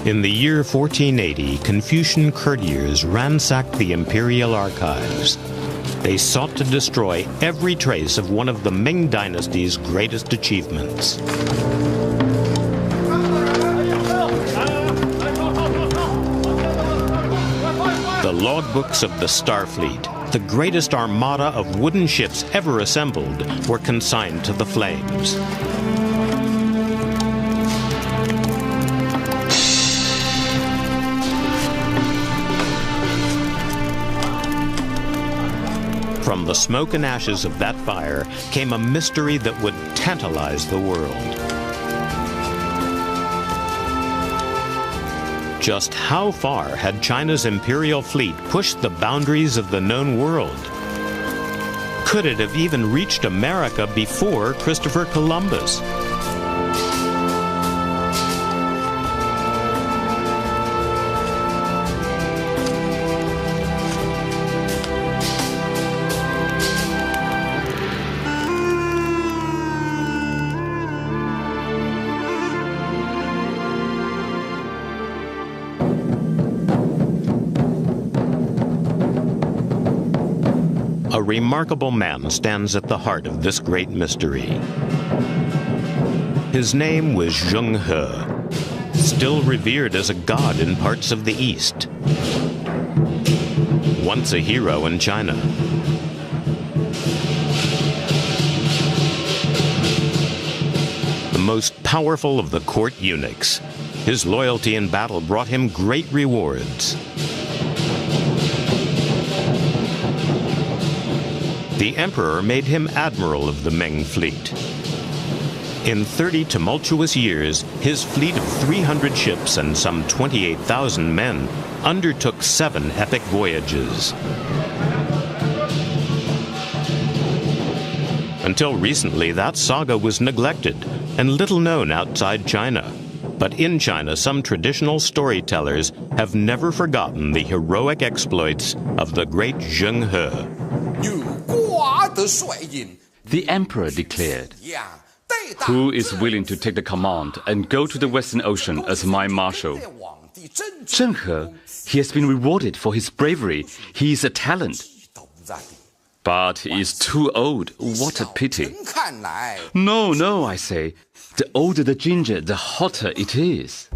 In the year 1480, Confucian courtiers ransacked the imperial archives. They sought to destroy every trace of one of the Ming Dynasty's greatest achievements. The logbooks of the Starfleet, the greatest armada of wooden ships ever assembled, were consigned to the flames. From the smoke and ashes of that fire came a mystery that would tantalize the world. Just how far had China's imperial fleet pushed the boundaries of the known world? Could it have even reached America before Christopher Columbus? A remarkable man stands at the heart of this great mystery. His name was Zheng He, still revered as a god in parts of the East. Once a hero in China. The most powerful of the court eunuchs, his loyalty in battle brought him great rewards. The emperor made him admiral of the Ming fleet. In 30 tumultuous years, his fleet of 300 ships and some 28,000 men undertook 7 epic voyages. Until recently, that saga was neglected and little known outside China. But in China, some traditional storytellers have never forgotten the heroic exploits of the great Zheng He. The emperor declared, "Who is willing to take the command and go to the Western Ocean as my marshal?" Zheng he has been rewarded for his bravery. He is a talent. But he is too old. What a pity. No, no, I say. The older the ginger, the hotter it is.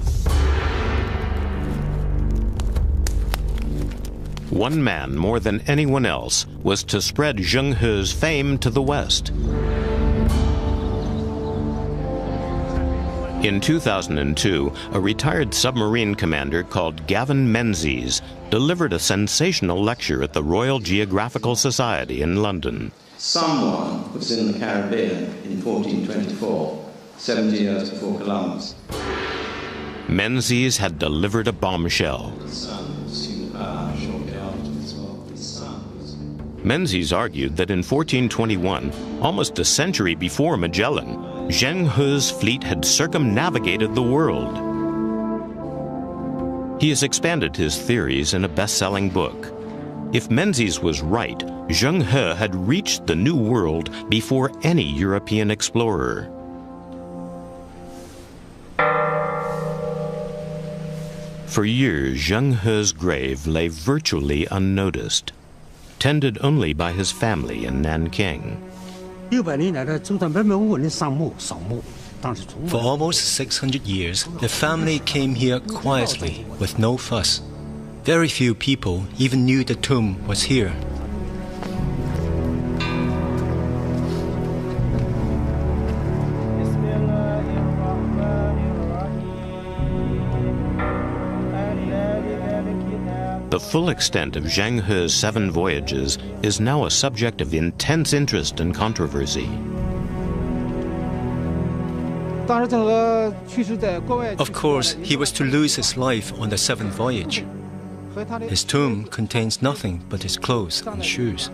One man, more than anyone else, was to spread Zheng He's fame to the West. In 2002, a retired submarine commander called Gavin Menzies delivered a sensational lecture at the Royal Geographical Society in London. Someone was in the Caribbean in 1424, 70 years before Columbus. Menzies had delivered a bombshell. Menzies argued that in 1421, almost a century before Magellan, Zheng He's fleet had circumnavigated the world. He has expanded his theories in a best-selling book. If Menzies was right, Zheng He had reached the New World before any European explorer. For years, Zheng He's grave lay virtually unnoticed, tended only by his family in Nanking. For almost 600 years, the family came here quietly, with no fuss. Very few people even knew the tomb was here. The full extent of Zheng He's 7 voyages is now a subject of intense interest and controversy. Of course, he was to lose his life on the 7th voyage. His tomb contains nothing but his clothes and shoes.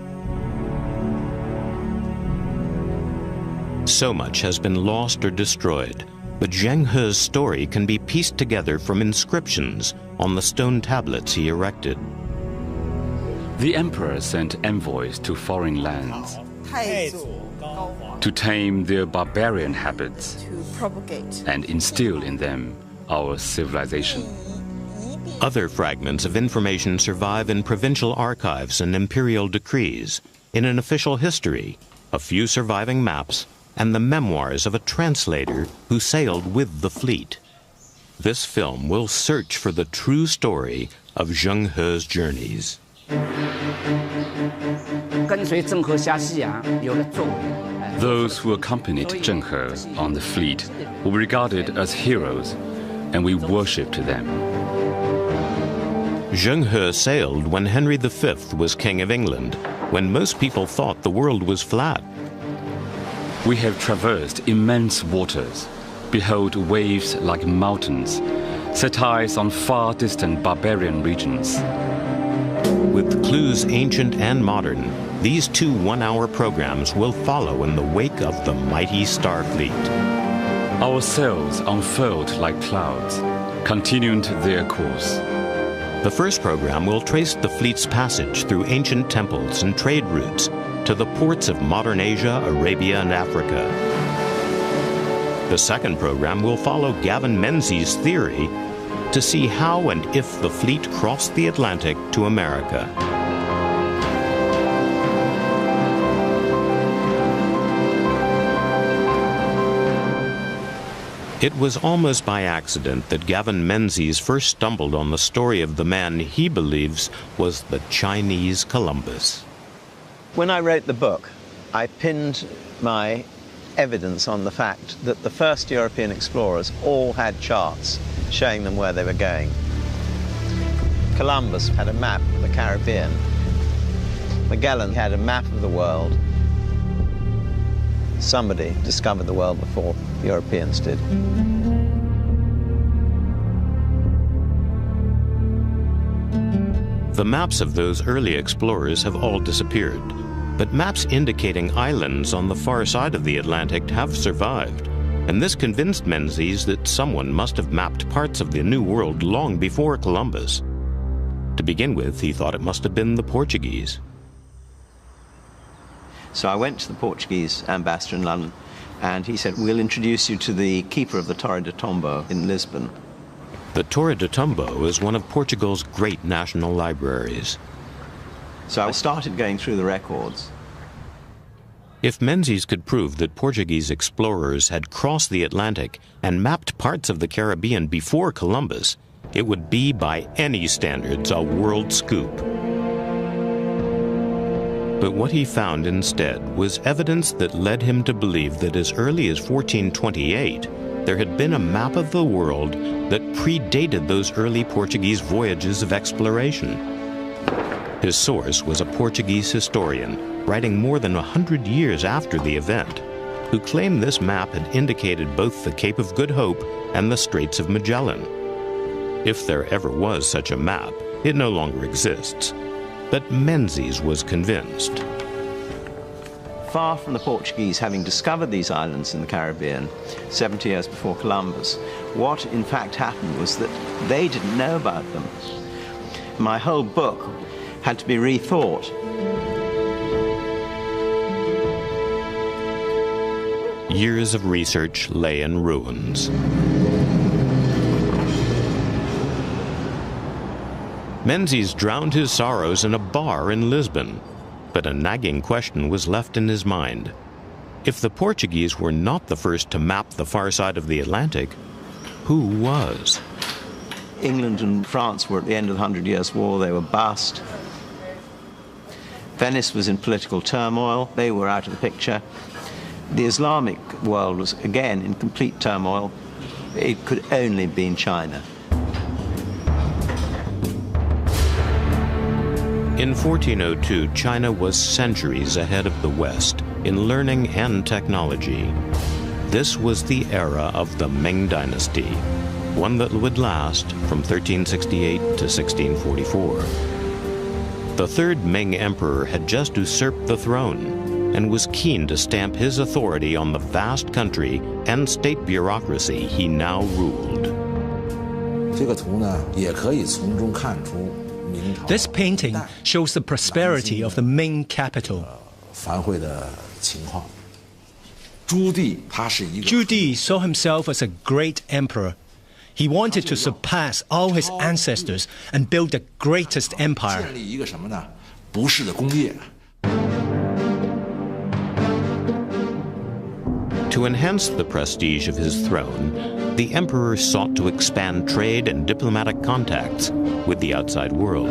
So much has been lost or destroyed, but Zheng He's story can be pieced together from inscriptions on the stone tablets he erected. The emperor sent envoys to foreign lands to tame their barbarian habits to propagate and instill in them our civilization. Other fragments of information survive in provincial archives and imperial decrees, in an official history, a few surviving maps, and the memoirs of a translator who sailed with the fleet. This film will search for the true story of Zheng He's journeys. Those who accompanied Zheng He on the fleet were regarded as heroes, and we worshipped them. Zheng He sailed when Henry V was King of England, when most people thought the world was flat. We have traversed immense waters, behold waves like mountains, set eyes on far distant barbarian regions. With clues ancient and modern, these 2 one-hour programs will follow in the wake of the mighty Starfleet. Our sails unfurled like clouds, continued their course. The first program will trace the fleet's passage through ancient temples and trade routes to the ports of modern Asia, Arabia, and Africa. The second program will follow Gavin Menzies' theory to see how and if the fleet crossed the Atlantic to America. It was almost by accident that Gavin Menzies first stumbled on the story of the man he believes was the Chinese Columbus. When I wrote the book, I pinned my evidence on the fact that the first European explorers all had charts showing them where they were going. Columbus had a map of the Caribbean. Magellan had a map of the world. Somebody discovered the world before the Europeans did. The maps of those early explorers have all disappeared, but maps indicating islands on the far side of the Atlantic have survived, and this convinced Menzies that someone must have mapped parts of the New World long before Columbus. To begin with, he thought it must have been the Portuguese. So I went to the Portuguese ambassador in London, and he said, we'll introduce you to the keeper of the Torre de Tombo in Lisbon. The Torre de Tombo is one of Portugal's great national libraries. So I started going through the records. If Menzies could prove that Portuguese explorers had crossed the Atlantic and mapped parts of the Caribbean before Columbus, it would be, by any standards, a world scoop. But what he found instead was evidence that led him to believe that as early as 1428, there had been a map of the world that predated those early Portuguese voyages of exploration. His source was a Portuguese historian, writing more than 100 years after the event, who claimed this map had indicated both the Cape of Good Hope and the Straits of Magellan. If there ever was such a map, it no longer exists. But Menzies was convinced. Far from the Portuguese having discovered these islands in the Caribbean 70 years before Columbus, what in fact happened was that they didn't know about them. My whole book had to be rethought. Years of research lay in ruins. Menzies drowned his sorrows in a bar in Lisbon, but a nagging question was left in his mind. If the Portuguese were not the first to map the far side of the Atlantic, who was? England and France were at the end of the 100 Years' War. They were bust. Venice was in political turmoil. They were out of the picture. The Islamic world was again in complete turmoil. It could only have been China. In 1402, China was centuries ahead of the West in learning and technology. This was the era of the Ming Dynasty, one that would last from 1368 to 1644. The third Ming emperor had just usurped the throne and was keen to stamp his authority on the vast country and state bureaucracy he now ruled. This painting shows the prosperity of the Ming capital. Zhu Di saw himself as a great emperor. He wanted to surpass all his ancestors and build the greatest empire. To enhance the prestige of his throne, the emperor sought to expand trade and diplomatic contacts with the outside world.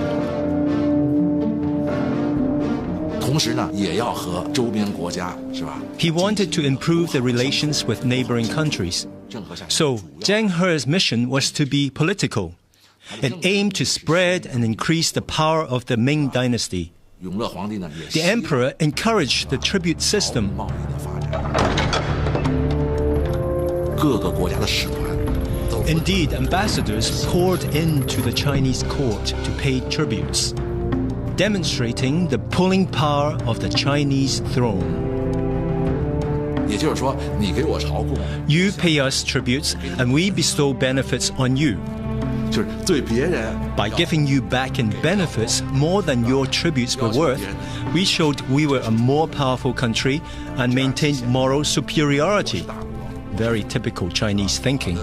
He wanted to improve the relations with neighboring countries. So Zheng He's mission was to be political. It aimed to spread and increase the power of the Ming dynasty. The emperor encouraged the tribute system. Indeed, ambassadors poured into the Chinese court to pay tributes, demonstrating the pulling power of the Chinese throne. You pay us tributes and we bestow benefits on you. By giving you back in benefits more than your tributes were worth, we showed we were a more powerful country and maintained moral superiority. Very typical Chinese thinking.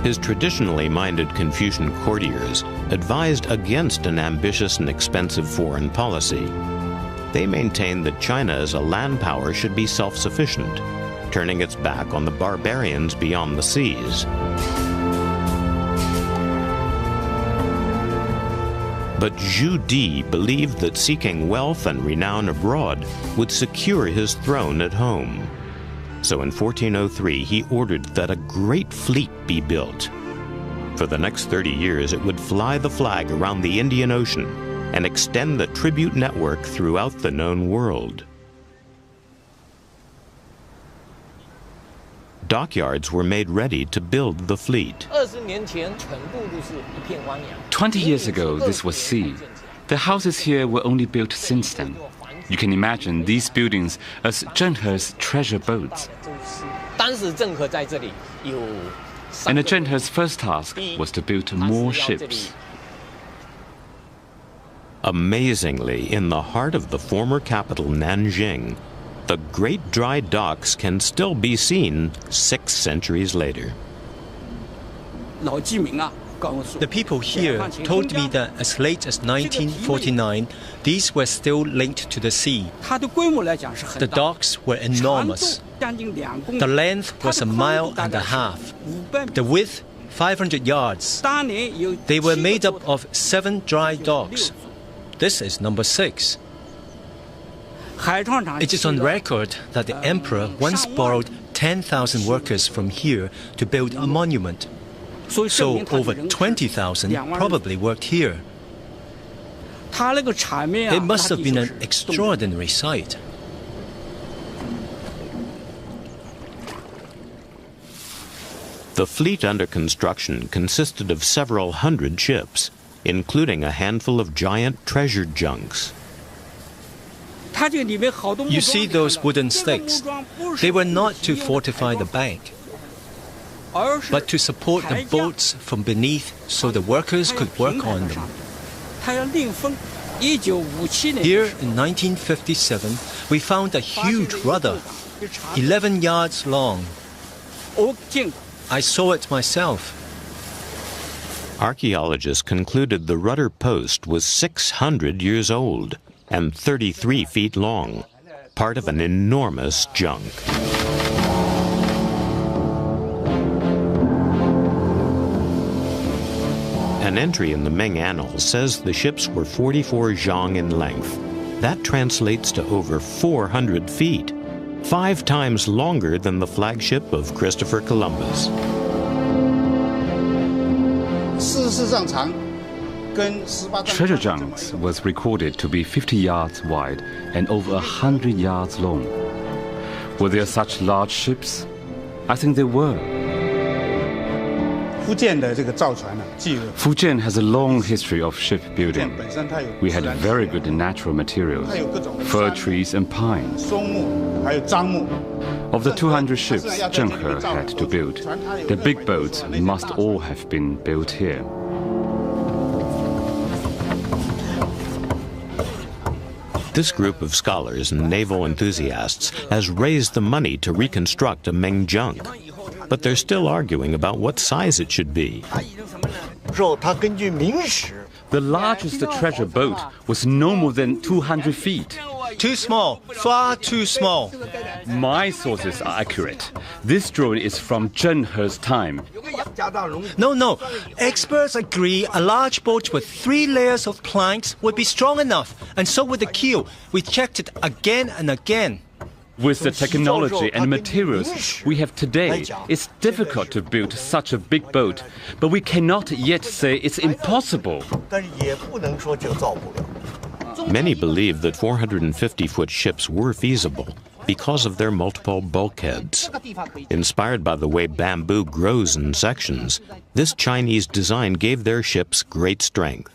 His traditionally minded Confucian courtiers advised against an ambitious and expensive foreign policy. They maintained that China as a land power should be self-sufficient, turning its back on the barbarians beyond the seas. But Zhu Di believed that seeking wealth and renown abroad would secure his throne at home. So in 1403, he ordered that a great fleet be built. For the next 30 years, it would fly the flag around the Indian Ocean and extend the tribute network throughout the known world. Dockyards were made ready to build the fleet. 20 years ago, this was sea. The houses here were only built since then. You can imagine these buildings as Zheng He's treasure boats. And Zheng He's first task was to build more ships. Amazingly, in the heart of the former capital Nanjing, the great dry docks can still be seen 6 centuries later. The people here told me that as late as 1949, these were still linked to the sea. The docks were enormous. The length was 1.5 miles. The width, 500 yards. They were made up of 7 dry docks. This is number 6. It is on record that the emperor once borrowed 10,000 workers from here to build a monument. So over 20,000 probably worked here. It must have been an extraordinary sight. The fleet under construction consisted of several hundred ships, including a handful of giant treasure junks. You see those wooden stakes? They were not to fortify the bank, but to support the boats from beneath so the workers could work on them. Here in 1957, we found a huge rudder, 11 yards long. I saw it myself. Archaeologists concluded the rudder post was 600 years old and 33 feet long, part of an enormous junk. An entry in the Ming Annals says the ships were 44 zhang in length. That translates to over 400 feet, 5 times longer than the flagship of Christopher Columbus. Treasure junks was recorded to be 50 yards wide and over 100 yards long. Were there such large ships? I think there were. Fujian has a long history of shipbuilding. We had very good natural materials, fir trees and pines. Of the 200 ships Zheng He had to build, the big boats must all have been built here. This group of scholars and naval enthusiasts has raised the money to reconstruct a Ming junk, but they're still arguing about what size it should be. The largest treasure boat was no more than 200 feet. Too small, far too small. My sources are accurate. This drawing is from Zheng He's time. No. Experts agree a large boat with 3 layers of planks would be strong enough, and so would the keel. We checked it again and again. With the technology and materials we have today, it's difficult to build such a big boat, but we cannot yet say it's impossible. Many believe that 450-foot ships were feasible because of their multiple bulkheads. Inspired by the way bamboo grows in sections, this Chinese design gave their ships great strength.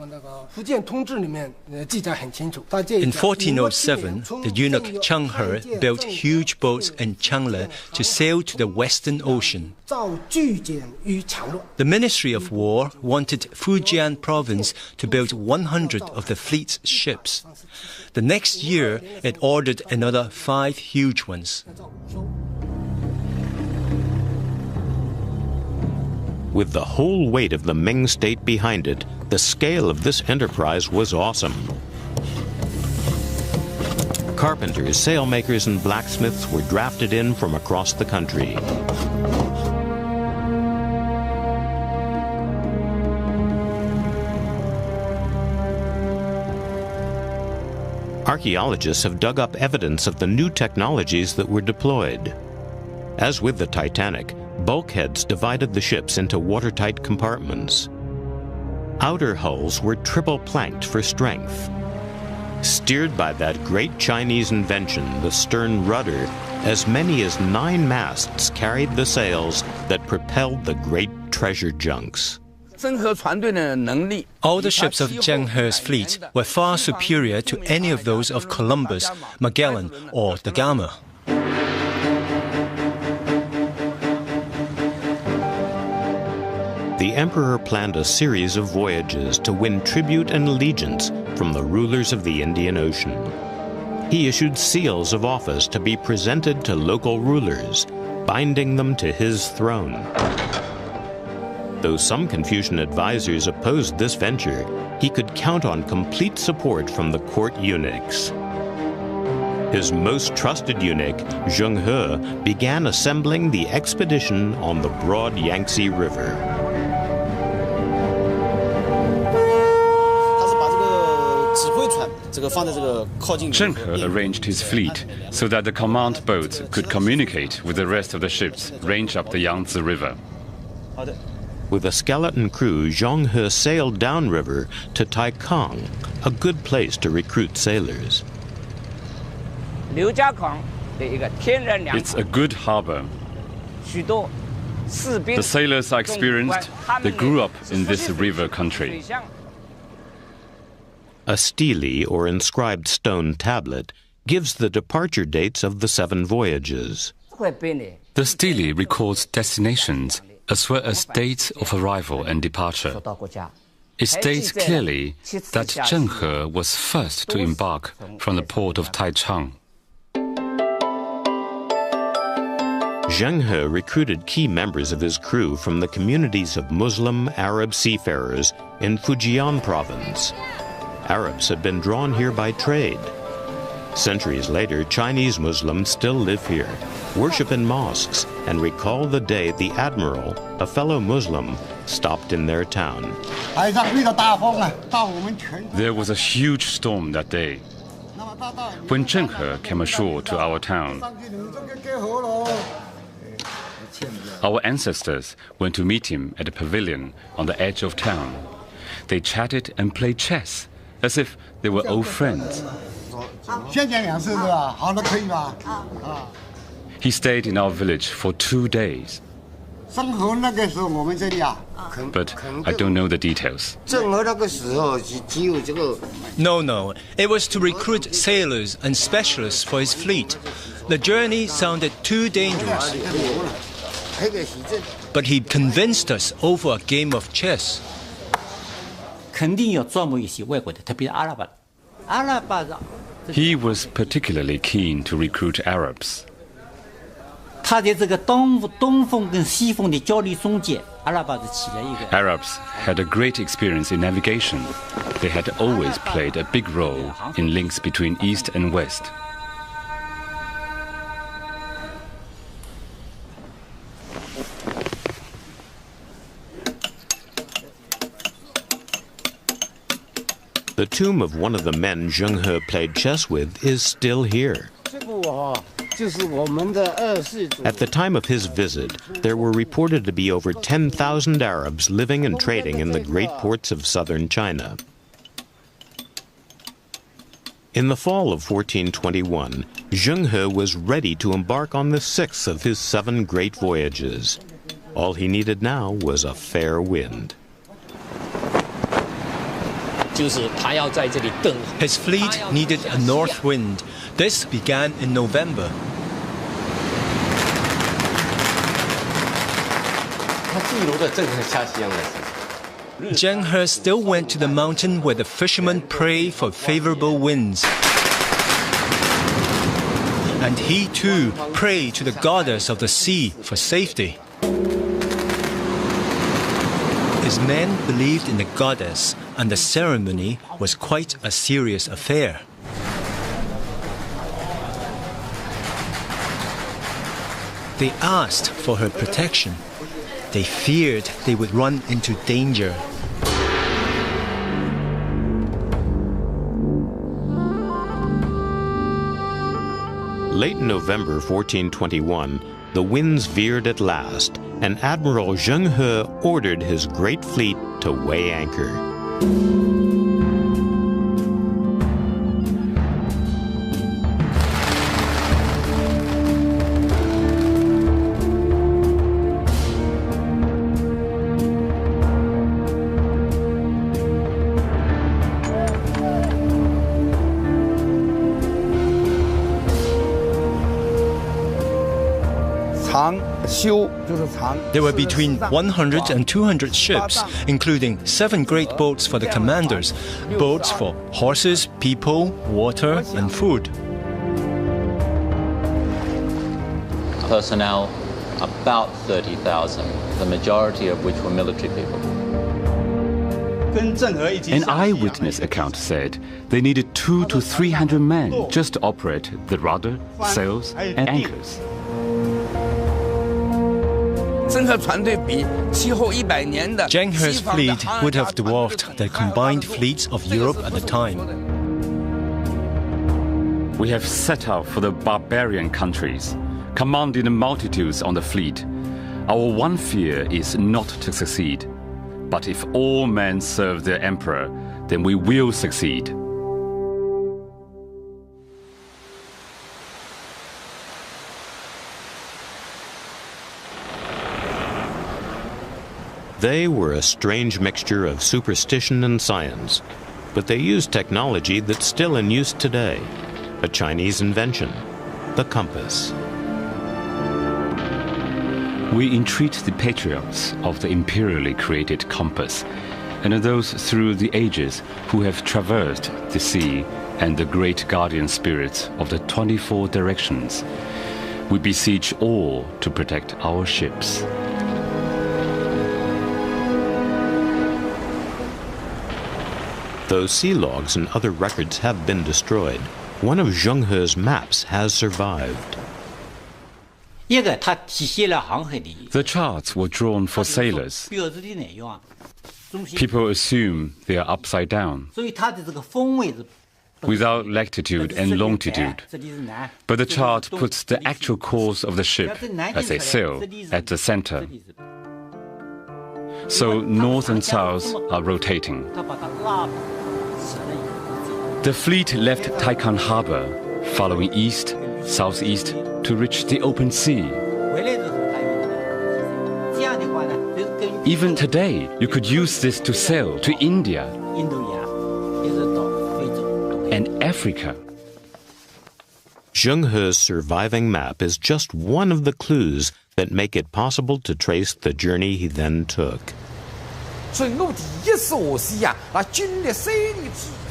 In 1407, the eunuch Cheng He built huge boats in Changle to sail to the Western Ocean. The Ministry of War wanted Fujian province to build 100 of the fleet's ships. The next year, it ordered another 5 huge ones. With the whole weight of the Ming state behind it, the scale of this enterprise was awesome. Carpenters, sailmakers, and blacksmiths were drafted in from across the country. Archaeologists have dug up evidence of the new technologies that were deployed. As with the Titanic, bulkheads divided the ships into watertight compartments. Outer hulls were triple-planked for strength. Steered by that great Chinese invention, the stern rudder, as many as 9 masts carried the sails that propelled the great treasure junks. All the ships of Zheng He's fleet were far superior to any of those of Columbus, Magellan, or da Gama. The emperor planned a series of voyages to win tribute and allegiance from the rulers of the Indian Ocean. He issued seals of office to be presented to local rulers, binding them to his throne. Though some Confucian advisors opposed this venture, he could count on complete support from the court eunuchs. His most trusted eunuch, Zheng He, began assembling the expedition on the broad Yangtze River. Zheng He arranged his fleet so that the command boats could communicate with the rest of the ships ranged up the Yangtze River. With a skeleton crew, Zheng He sailed downriver to Taikang, a good place to recruit sailors. It's a good harbor. The sailors are experienced. They grew up in this river country. A stele, or inscribed stone tablet, gives the departure dates of the 7 voyages. The stele records destinations as well as dates of arrival and departure. It states clearly that Zheng He was first to embark from the port of Taichung. Zheng He recruited key members of his crew from the communities of Muslim Arab seafarers in Fujian province. Arabs had been drawn here by trade. Centuries later, Chinese Muslims still live here, worship in mosques, and recall the day the admiral, a fellow Muslim, stopped in their town. There was a huge storm that day. When Zheng He came ashore to our town, our ancestors went to meet him at a pavilion on the edge of town. They chatted and played chess as if they were old friends. He stayed in our village for 2 days. But I don't know the details. No. It was to recruit sailors and specialists for his fleet. The journey sounded too dangerous. But he convinced us over a game of chess. He was particularly keen to recruit Arabs. Arabs had a great experience in navigation. They had always played a big role in links between East and West. The tomb of one of the men Zheng He played chess with is still here. At the time of his visit, there were reported to be over 10,000 Arabs living and trading in the great ports of southern China. In the fall of 1421, Zheng He was ready to embark on the sixth of his 7 great voyages. All he needed now was a fair wind. His fleet needed a north wind. This began in November. Zheng He still went to the mountain where the fishermen pray for favorable winds. And he too prayed to the goddess of the sea for safety. His men believed in the goddess, and the ceremony was quite a serious affair. They asked for her protection. They feared they would run into danger. Late November 1421, the winds veered at last, and Admiral Zheng He ordered his great fleet to weigh anchor. There were between 100 and 200 ships, including 7 great boats for the commanders, boats for horses, people, water, and food. Personnel, about 30,000, the majority of which were military people. An eyewitness account said they needed 200 to 300 men just to operate the rudder, sails, and anchors. Zheng He's fleet would have dwarfed the combined fleets of Europe at the time. We have set out for the barbarian countries, commanding the multitudes on the fleet. Our one fear is not to succeed. But if all men serve their emperor, then we will succeed. They were a strange mixture of superstition and science, but they used technology that's still in use today, a Chinese invention, the compass. We entreat the patriarchs of the imperially created compass, and those through the ages who have traversed the sea and the great guardian spirits of the 24 directions. We beseech all to protect our ships. Though sea logs and other records have been destroyed, one of Zheng He's maps has survived. The charts were drawn for sailors. People assume they are upside down, without latitude and longitude. But the chart puts the actual course of the ship as they sail at the center. So north and south are rotating. The fleet left Taikan Harbor, following east, southeast, to reach the open sea. Even today, you could use this to sail to India and Africa. Zheng He's surviving map is just one of the clues that make it possible to trace the journey he then took.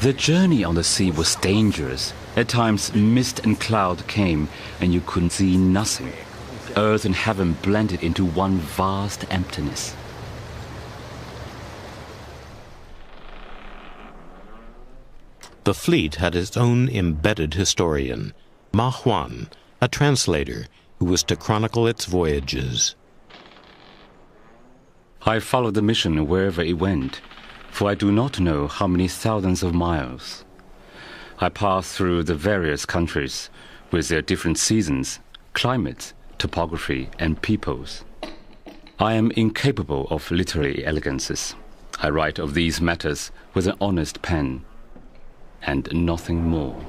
The journey on the sea was dangerous. At times, mist and cloud came, and you couldn't see nothing. Earth and heaven blended into one vast emptiness. The fleet had its own embedded historian, Ma Huan, a translator who was to chronicle its voyages. I followed the mission wherever it went, for I do not know how many thousands of miles. I passed through the various countries with their different seasons, climates, topography, and peoples. I am incapable of literary elegances. I write of these matters with an honest pen, and nothing more.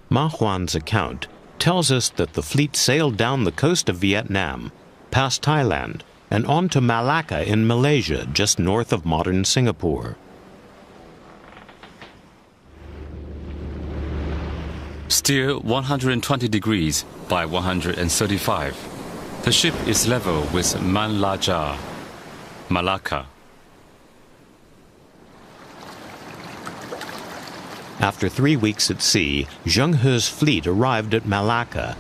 Ma Huan's account tells us that the fleet sailed down the coast of Vietnam, past Thailand, and on to Malacca in Malaysia, just north of modern Singapore. Steer 120 degrees by 135. The ship is level with Man La Ja, Malacca. After 3 weeks at sea, Zheng He's fleet arrived at Malacca.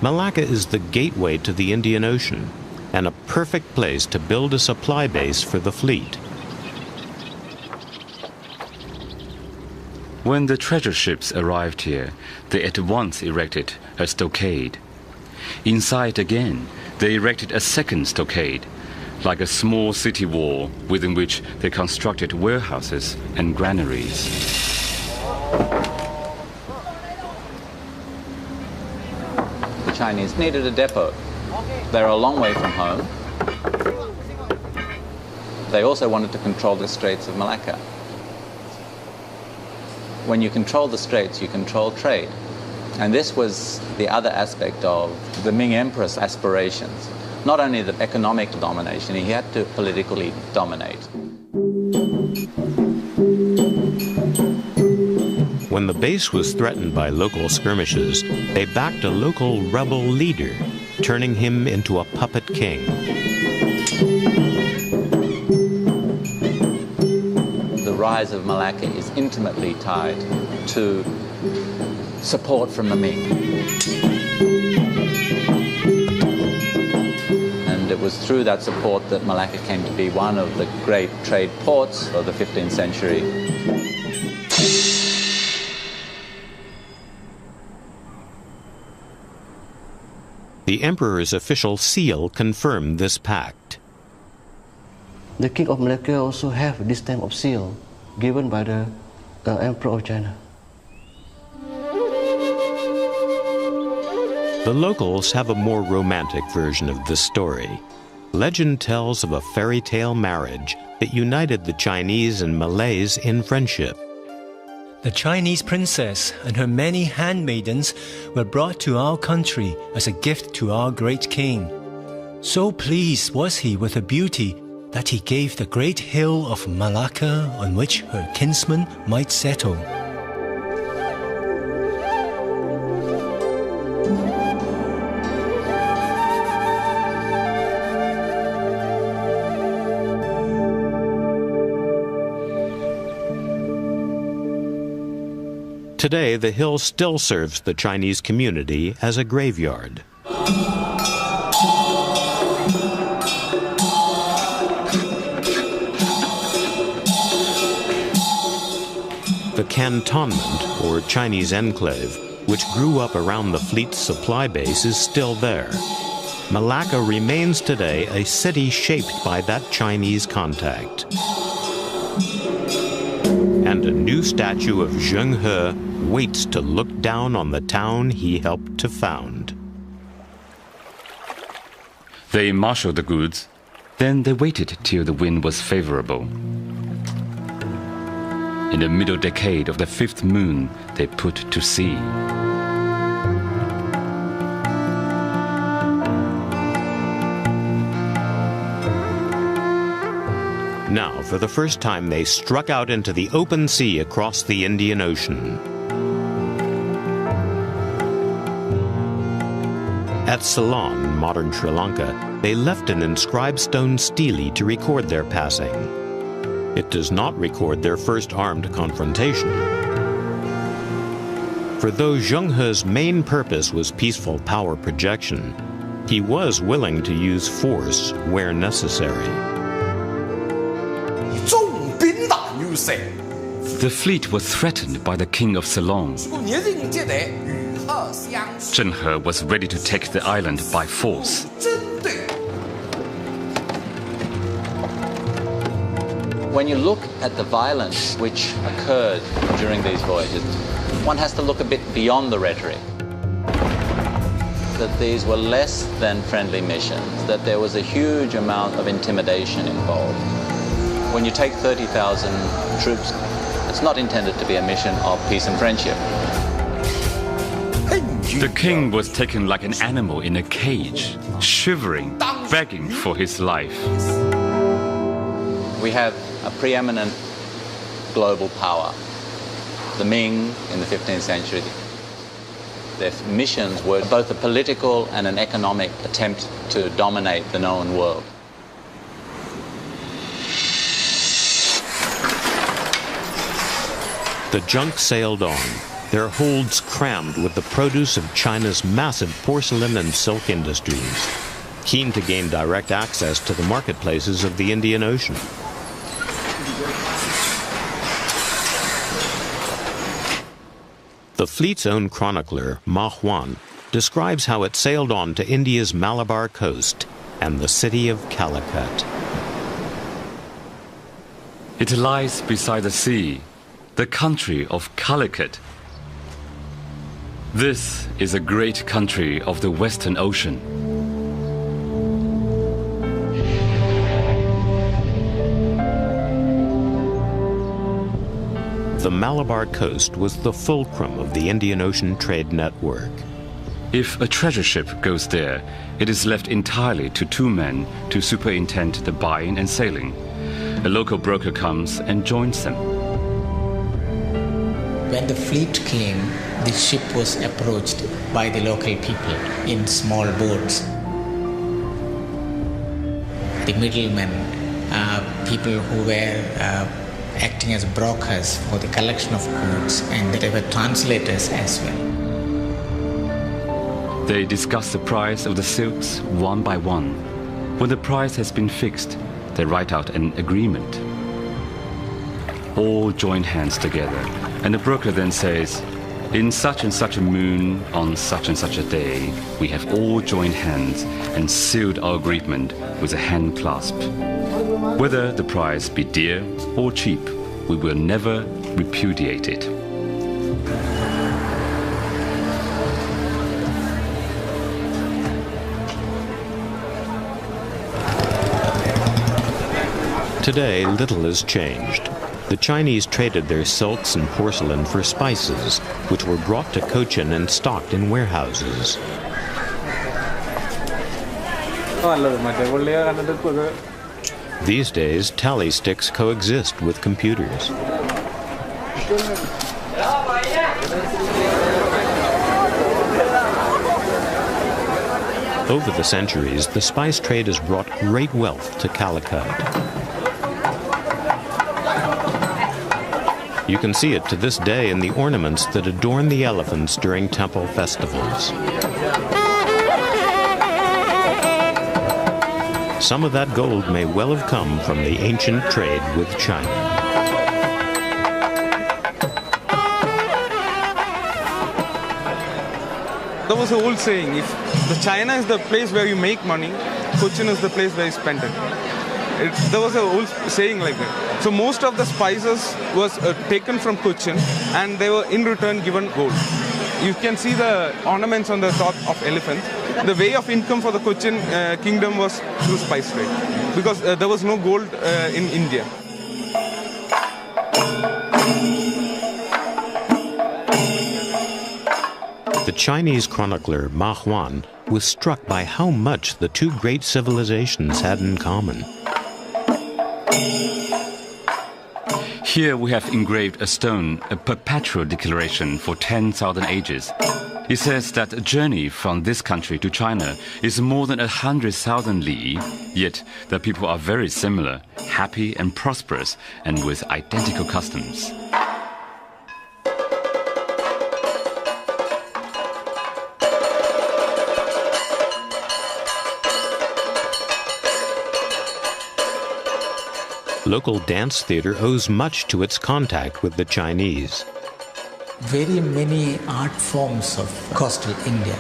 Malacca is the gateway to the Indian Ocean and a perfect place to build a supply base for the fleet. When the treasure ships arrived here, they at once erected a stockade. Inside again, they erected a second stockade, like a small city wall within which they constructed warehouses and granaries. The Chinese needed a depot. They're a long way from home. They also wanted to control the Straits of Malacca. When you control the straits, you control trade. And this was the other aspect of the Ming Emperor's aspirations. Not only the economic domination, he had to politically dominate. When the base was threatened by local skirmishes, they backed a local rebel leader, turning him into a puppet king. The rise of Malacca is intimately tied to support from the Ming. And it was through that support that Malacca came to be one of the great trade ports of the 15th century. The emperor's official seal confirmed this pact. The King of Malacca also have this type of seal given by the Emperor of China. The locals have a more romantic version of this story. Legend tells of a fairy tale marriage that united the Chinese and Malays in friendship. The Chinese princess and her many handmaidens were brought to our country as a gift to our great king. So pleased was he with her beauty that he gave the great hill of Malacca on which her kinsman might settle. Today, the hill still serves the Chinese community as a graveyard. The cantonment, or Chinese enclave, which grew up around the fleet's supply base, is still there. Malacca remains today a city shaped by that Chinese contact. And a new statue of Zheng He waits to look down on the town he helped to found. They marshaled the goods, then they waited till the wind was favorable. In the middle decade of the 5th moon, they put to sea. Now, for the first time, they struck out into the open sea across the Indian Ocean. At Ceylon, modern Sri Lanka, they left an inscribed stone stele to record their passing. It does not record their first armed confrontation. For though Zheng He's main purpose was peaceful power projection, he was willing to use force where necessary. The fleet was threatened by the king of Ceylon. Zheng He was ready to take the island by force. When you look at the violence which occurred during these voyages, one has to look a bit beyond the rhetoric. That these were less than friendly missions, that there was a huge amount of intimidation involved. When you take 30,000 troops, it's not intended to be a mission of peace and friendship. The king was taken like an animal in a cage, shivering, begging for his life. We have a preeminent global power, the Ming in the 15th century. Their missions were both a political and an economic attempt to dominate the known world. The junk sailed on, their holds crammed with the produce of China's massive porcelain and silk industries, keen to gain direct access to the marketplaces of the Indian Ocean. The fleet's own chronicler, Ma Huan, describes how it sailed on to India's Malabar coast and the city of Calicut. It lies beside the sea, the country of Calicut. This is a great country of the Western Ocean. The Malabar coast was the fulcrum of the Indian Ocean trade network. If a treasure ship goes there, it is left entirely to two men to superintend the buying and selling. A local broker comes and joins them. When the fleet came, the ship was approached by the local people in small boats. The middlemen, people who were acting as brokers for the collection of goods, and they were translators as well. They discuss the price of the silks one by one. When the price has been fixed, they write out an agreement. All join hands together, and the broker then says, in such and such a moon, on such and such a day, we have all joined hands and sealed our agreement with a hand clasp. Whether the price be dear or cheap, we will never repudiate it. Today, little has changed. The Chinese traded their silks and porcelain for spices, which were brought to Cochin and stocked in warehouses. These days, tally sticks coexist with computers. Over the centuries, the spice trade has brought great wealth to Calicut. You can see it to this day in the ornaments that adorn the elephants during temple festivals. Some of that gold may well have come from the ancient trade with China. There was an old saying, if the China is the place where you make money, Cochin is the place where you spend it. There was an old saying like that. So most of the spices was taken from Cochin, and they were in return given gold. You can see the ornaments on the top of elephants. The way of income for the Cochin kingdom was through spice trade, because there was no gold in India. The Chinese chronicler Ma Huan was struck by how much the two great civilizations had in common. Here we have engraved a stone, a perpetual declaration for 10,000 ages. He says that a journey from this country to China is more than 100,000 li, yet the people are very similar, happy and prosperous, and with identical customs. Local dance theater owes much to its contact with the Chinese. Very many art forms of coastal India,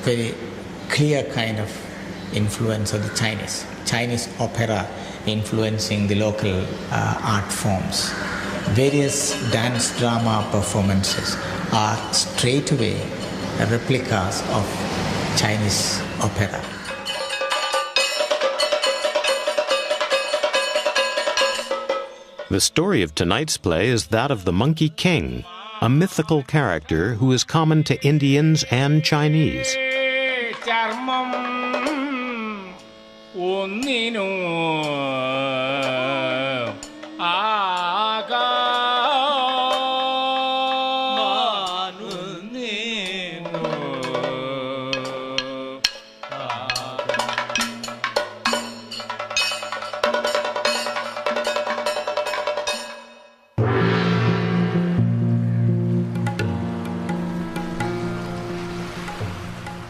very clear kind of influence of the Chinese opera influencing the local art forms. Various dance drama performances are straightaway replicas of Chinese opera. The story of tonight's play is that of the Monkey King, a mythical character who is common to Indians and Chinese.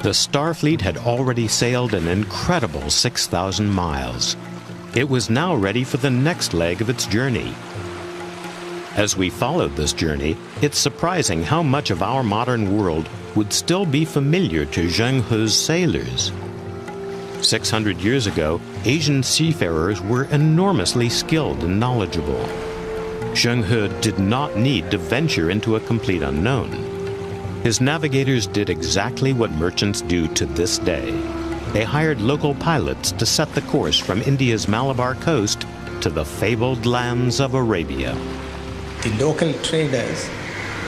The Starfleet had already sailed an incredible 6,000 miles. It was now ready for the next leg of its journey. As we followed this journey, it's surprising how much of our modern world would still be familiar to Zheng He's sailors. 600 years ago, Asian seafarers were enormously skilled and knowledgeable. Zheng He did not need to venture into a complete unknown. His navigators did exactly what merchants do to this day. They hired local pilots to set the course from India's Malabar coast to the fabled lands of Arabia. The local traders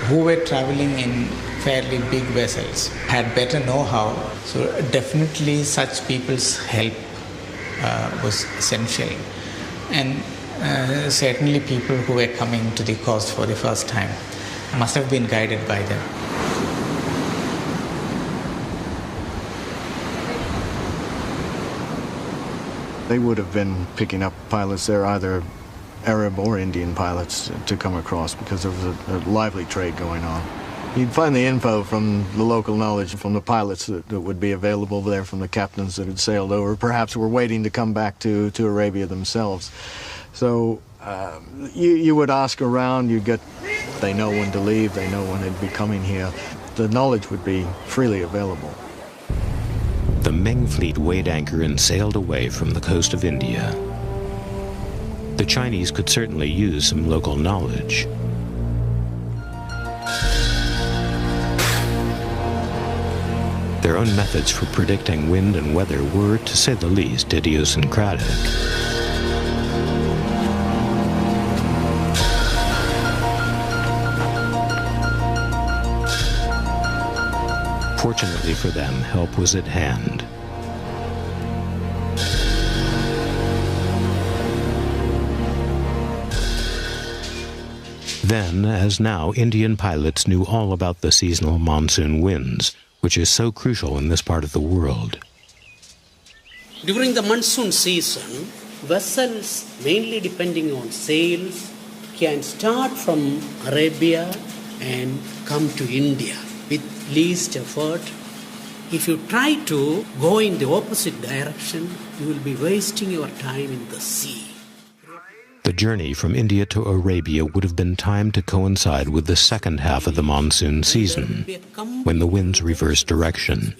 who were traveling in fairly big vessels had better know-how, so definitely such people's help was essential. And certainly people who were coming to the coast for the first time must have been guided by them. They would have been picking up pilots there, either Arab or Indian pilots, to come across, because there was a lively trade going on. You'd find the info from the local knowledge from the pilots that would be available there, from the captains that had sailed over, perhaps were waiting to come back to Arabia themselves. So you would ask around, they know when to leave, they know when they'd be coming here. The knowledge would be freely available. The Ming fleet weighed anchor and sailed away from the coast of India. The Chinese could certainly use some local knowledge. Their own methods for predicting wind and weather were, to say the least, idiosyncratic. Fortunately for them, help was at hand. Then, as now, Indian pilots knew all about the seasonal monsoon winds, which is so crucial in this part of the world. During the monsoon season, vessels mainly depending on sails can start from Arabia and come to India with least effort. If you try to go in the opposite direction, you will be wasting your time in the sea. The journey from India to Arabia would have been timed to coincide with the second half of the monsoon season, when the winds reversed direction.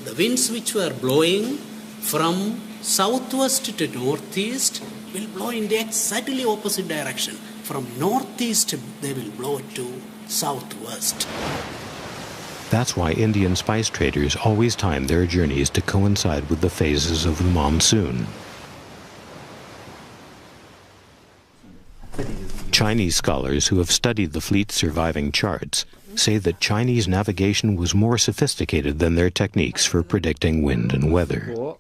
The winds which were blowing from southwest to northeast will blow in the exactly opposite direction. From northeast, they will blow to southwest. That's why Indian spice traders always timed their journeys to coincide with the phases of the monsoon. Chinese scholars who have studied the fleet's surviving charts say that Chinese navigation was more sophisticated than their techniques for predicting wind and weather.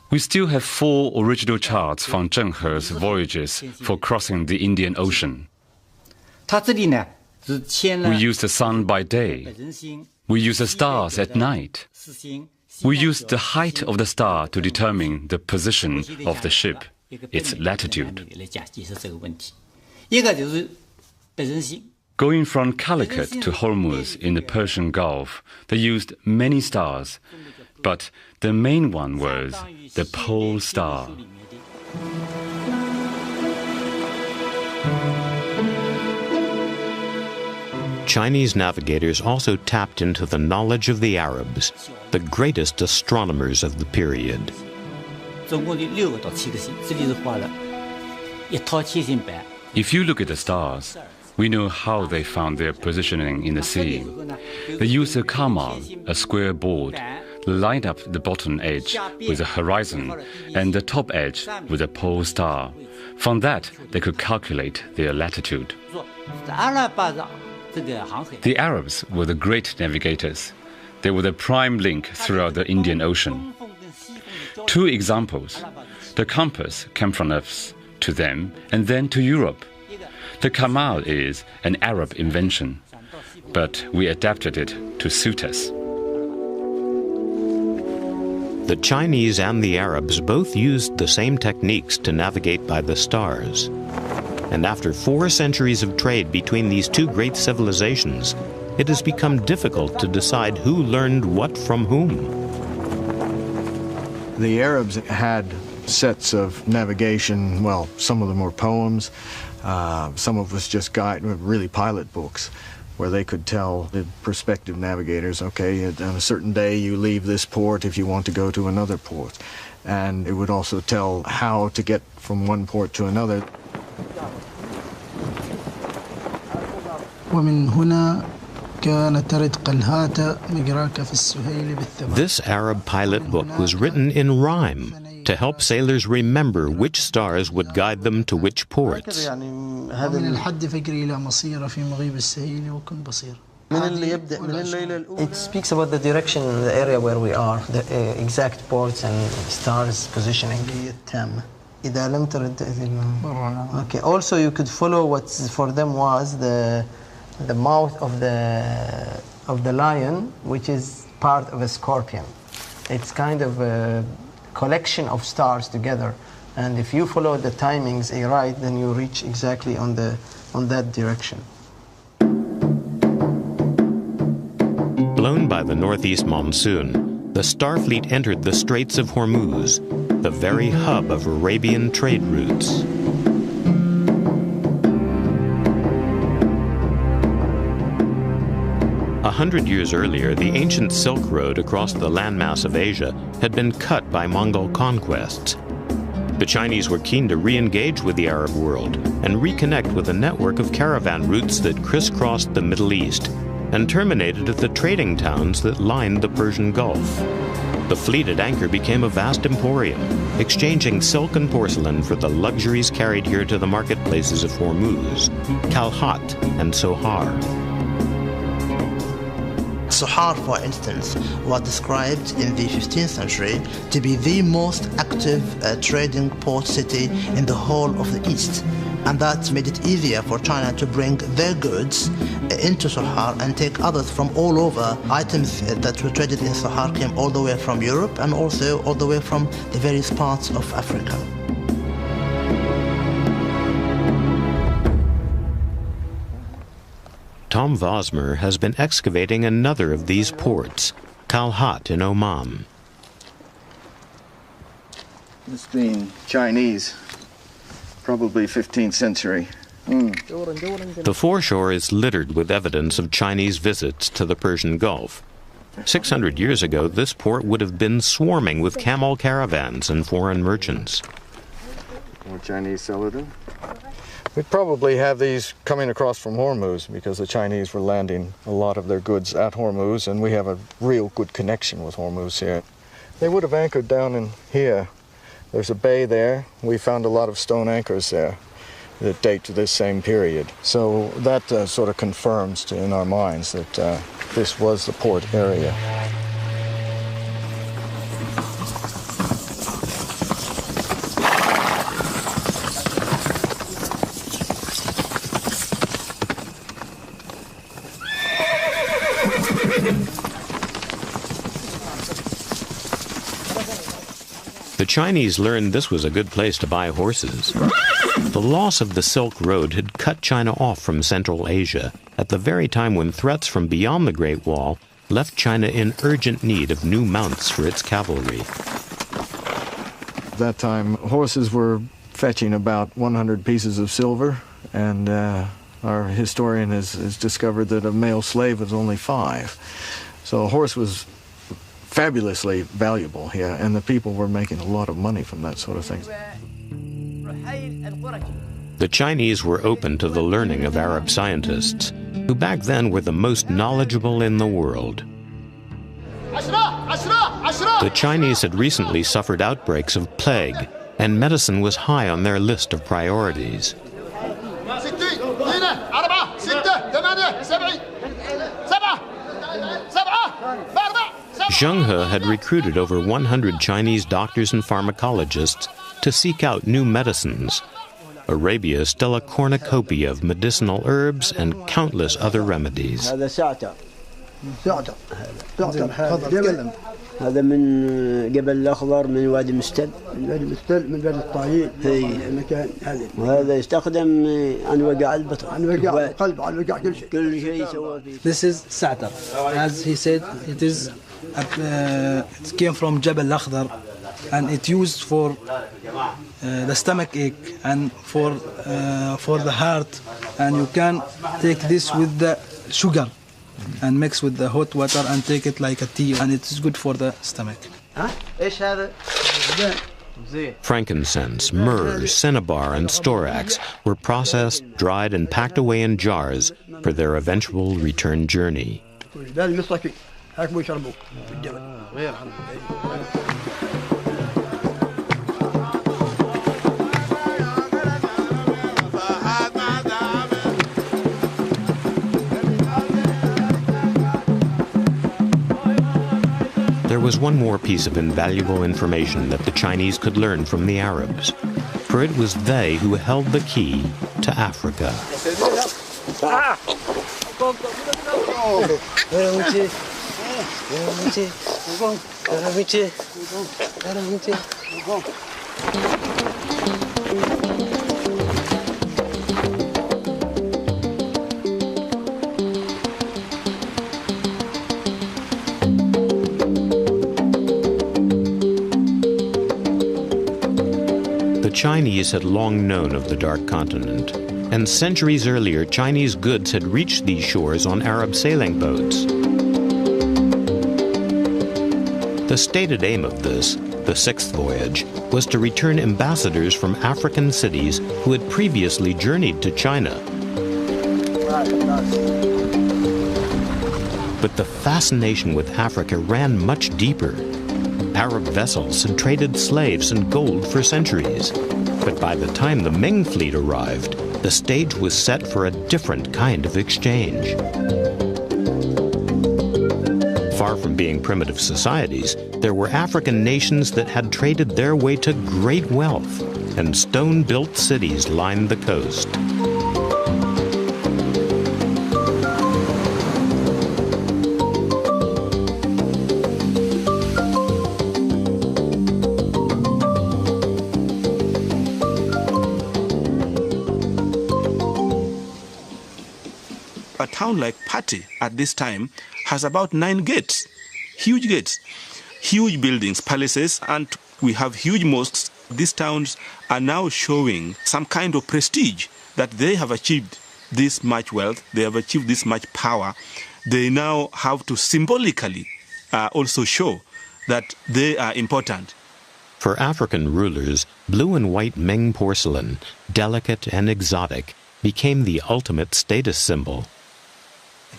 We still have 4 original charts from Zheng He's voyages for crossing the Indian Ocean. We use the sun by day. We use the stars at night. We use the height of the star to determine the position of the ship, its latitude. Going from Calicut to Hormuz in the Persian Gulf, they used many stars, but the main one was the pole star. Chinese navigators also tapped into the knowledge of the Arabs, the greatest astronomers of the period. If you look at the stars, we know how they found their positioning in the sea. They used a kamal, a square board, lined up the bottom edge with the horizon and the top edge with a pole star. From that, they could calculate their latitude. The Arabs were the great navigators. They were the prime link throughout the Indian Ocean. Two examples. The compass came from us to them and then to Europe. The kamal is an Arab invention, but we adapted it to suit us. The Chinese and the Arabs both used the same techniques to navigate by the stars. And after 4 centuries of trade between these two great civilizations, it has become difficult to decide who learned what from whom. The Arabs had sets of navigation, well, some of them were poems, some of us just really pilot books, where they could tell the prospective navigators, okay, on a certain day you leave this port if you want to go to another port. And it would also tell how to get from one port to another. This Arab pilot book was written in rhyme to help sailors remember which stars would guide them to which ports. It speaks about the direction in the area where we are, the exact ports and stars positioning. Okay. Also, you could follow what for them was the mouth of the lion, which is part of a scorpion. It's kind of a collection of stars together, and if you follow the timings right, then you reach exactly on that direction. Blown by the northeast monsoon, the Starfleet entered the Straits of Hormuz, the very hub of Arabian trade routes. A 100 years earlier, the ancient Silk Road across the landmass of Asia had been cut by Mongol conquests. The Chinese were keen to re-engage with the Arab world and reconnect with a network of caravan routes that crisscrossed the Middle East and terminated at the trading towns that lined the Persian Gulf. The fleet at anchor became a vast emporium, exchanging silk and porcelain for the luxuries carried here to the marketplaces of Hormuz, Kalhat, and Sohar. Sohar, for instance, was described in the 15th century to be the most active trading port city in the whole of the East. And that made it easier for China to bring their goods into Sohar and take others from all over. Items that were traded in Sohar came all the way from Europe and also all the way from the various parts of Africa. Tom Vosmer has been excavating another of these ports, Kalhat in Oman. This being Chinese, probably 15th century. The foreshore is littered with evidence of Chinese visits to the Persian Gulf. 600 years ago, this port would have been swarming with camel caravans and foreign merchants. More Chinese Celadon? We'd probably have these coming across from Hormuz because the Chinese were landing a lot of their goods at Hormuz, and we have a real good connection with Hormuz here. They would have anchored down in here. There's a bay there. We found a lot of stone anchors there that date to this same period. So that sort of confirms in our minds that this was the port area. Chinese learned this was a good place to buy horses. The loss of the Silk Road had cut China off from Central Asia at the very time when threats from beyond the Great Wall left China in urgent need of new mounts for its cavalry. At that time, horses were fetching about 100 pieces of silver, and our historian has discovered that a male slave was only 5. So a horse was fabulously valuable here, and the people were making a lot of money from that sort of thing. The Chinese were open to the learning of Arab scientists, who back then were the most knowledgeable in the world. The Chinese had recently suffered outbreaks of plague, and medicine was high on their list of priorities. Zheng He had recruited over 100 Chinese doctors and pharmacologists to seek out new medicines. Arabia is still a cornucopia of medicinal herbs and countless other remedies. هذا من جبل الأخضر من وادي مستل من بلد الطايين هي المكان هذا وهذا يستخدم عن وجع البطن عن وجع القلب عن وجع كل شيء سوى فيه. This is Sa'tar. As he said, it came from Jabal al-Akhdar, and it used for the stomach ache and for the heart, and you can take this with the sugar and mix with the hot water and take it like a tea, and it is good for the stomach. Frankincense, myrrh, cinnabar, and storax were processed, dried, and packed away in jars for their eventual return journey. There was one more piece of invaluable information that the Chinese could learn from the Arabs, for it was they who held the key to Africa. The Chinese had long known of the Dark Continent, and centuries earlier, Chinese goods had reached these shores on Arab sailing boats. The stated aim of this, the 6th voyage, was to return ambassadors from African cities who had previously journeyed to China. But the fascination with Africa ran much deeper. Arab vessels had traded slaves and gold for centuries. But by the time the Ming fleet arrived, the stage was set for a different kind of exchange. Far from being primitive societies, there were African nations that had traded their way to great wealth, and stone-built cities lined the coast. A town like Pati at this time has about 9 gates, huge buildings, palaces, and we have huge mosques. These towns are now showing some kind of prestige that they have achieved this much wealth, they have achieved this much power. They now have to symbolically also show that they are important. For African rulers, blue and white Ming porcelain, delicate and exotic, became the ultimate status symbol.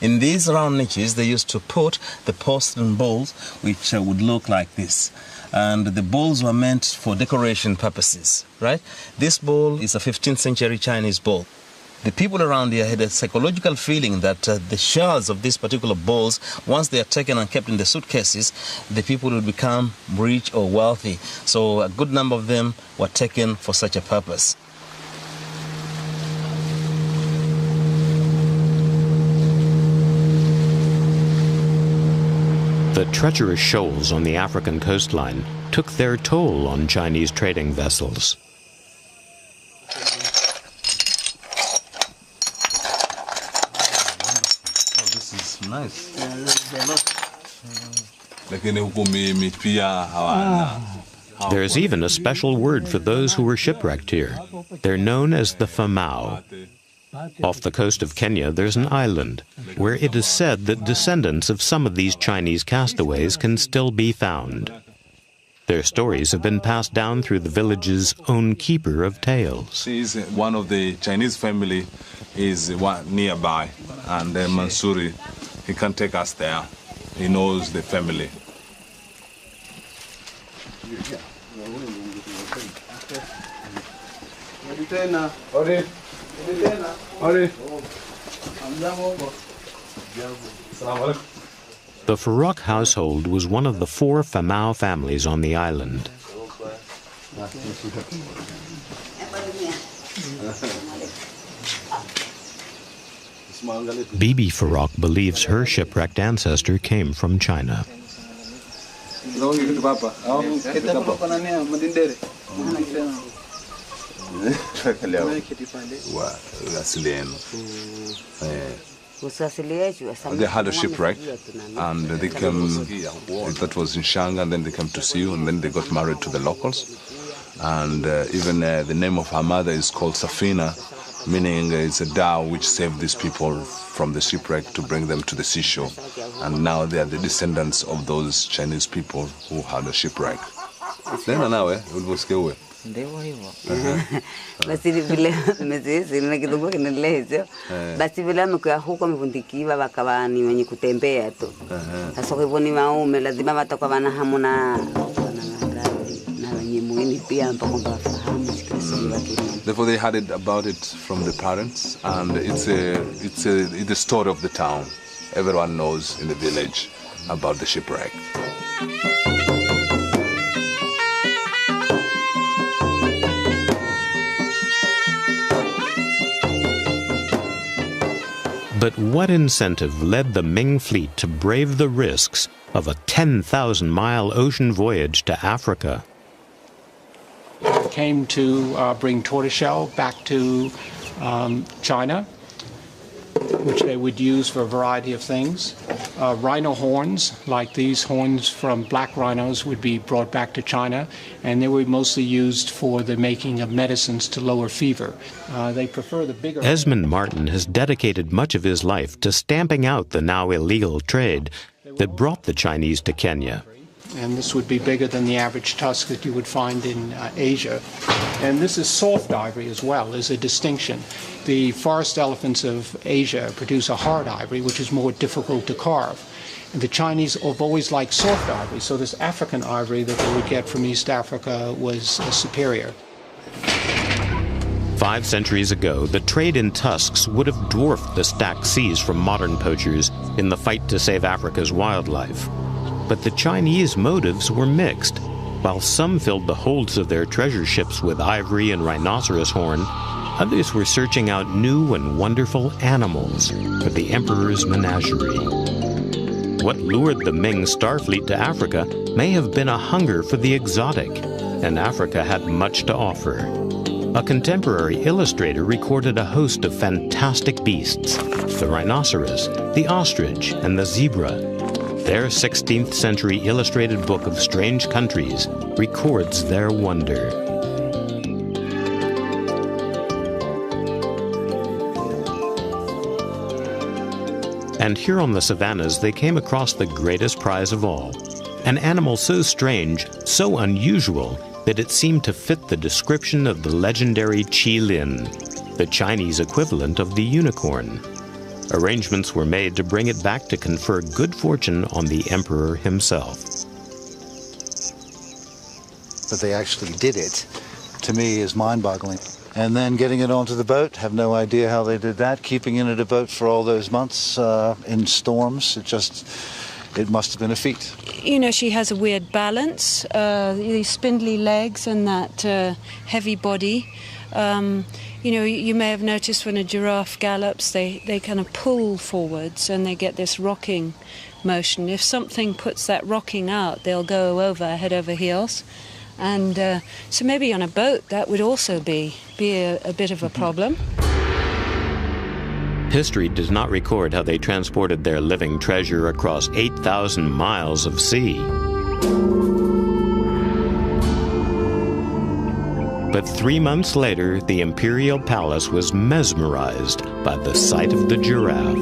In these round niches, they used to put the porcelain bowls, which would look like this. And the bowls were meant for decoration purposes, right? This bowl is a 15th century Chinese bowl. The people around here had a psychological feeling that the shells of these particular bowls, once they are taken and kept in the suitcases, the people would become rich or wealthy. So a good number of them were taken for such a purpose. The treacherous shoals on the African coastline took their toll on Chinese trading vessels. Oh, this is nice. There's even a special word for those who were shipwrecked here. They're known as the Famau. Off the coast of Kenya, there's an island where it is said that descendants of some of these Chinese castaways can still be found. Their stories have been passed down through the village's own keeper of tales. One of the Chinese family is nearby, and Mansuri, he can take us there. He knows the family. The Farok household was one of the 4 Famau families on the island. Bibi Farok believes her shipwrecked ancestor came from China. They had a shipwreck, and they came, that was in Shanga, and then they came to Siu, and then they got married to the locals. And even the name of her mother is called Safina, meaning it's a dhow which saved these people from the shipwreck to bring them to the seashore. And now they are the descendants of those Chinese people who had a shipwreck. Ndevo hivyo. Basi vile mzee kidogo kinaeleza. Basi vile amekuwa huko amefundikiwa wakawa ni wenye kutembea tu. Sasa kwa hivyo ni waume lazima watakuwa wana hamu na wenye muhimu pia mpaka wafahamu Therefore they had it about it from the parents, and it's a story of the town. Everyone knows in the village about the shipwreck. But what incentive led the Ming fleet to brave the risks of a 10,000-mile ocean voyage to Africa? It came to bring tortoiseshell back to China, which they would use for a variety of things. Rhino horns, like these horns from black rhinos, would be brought back to China, and they were mostly used for the making of medicines to lower fever. They prefer the bigger... Esmond Martin has dedicated much of his life to stamping out the now illegal trade that brought the Chinese to Kenya. And this would be bigger than the average tusk that you would find in Asia. And this is soft ivory as well, as a distinction. The forest elephants of Asia produce a hard ivory, which is more difficult to carve. And the Chinese have always liked soft ivory, so this African ivory that they would get from East Africa was superior. 5 centuries ago, the trade in tusks would have dwarfed the stacked seas from modern poachers in the fight to save Africa's wildlife. But the Chinese motives were mixed. While some filled the holds of their treasure ships with ivory and rhinoceros horn, others were searching out new and wonderful animals for the emperor's menagerie. What lured the Ming Starfleet to Africa may have been a hunger for the exotic, and Africa had much to offer. A contemporary illustrator recorded a host of fantastic beasts: the rhinoceros, the ostrich, and the zebra. Their 16th century illustrated book of strange countries records their wonder. And here on the savannas they came across the greatest prize of all, an animal so strange, so unusual, that it seemed to fit the description of the legendary qilin, the Chinese equivalent of the unicorn. Arrangements were made to bring it back to confer good fortune on the emperor himself. But they actually did it, to me, is mind-boggling. And then getting it onto the boat, have no idea how they did that. Keeping it in a boat for all those months in storms, it must have been a feat. You know, she has a weird balance, these spindly legs and that heavy body. You know, you may have noticed when a giraffe gallops, they kind of pull forwards and they get this rocking motion. If something puts that rocking out, they'll go over head over heels. And so maybe on a boat that would also be a bit of a problem. History does not record how they transported their living treasure across 8,000 miles of sea. But 3 months later, the imperial palace was mesmerized by the sight of the giraffe.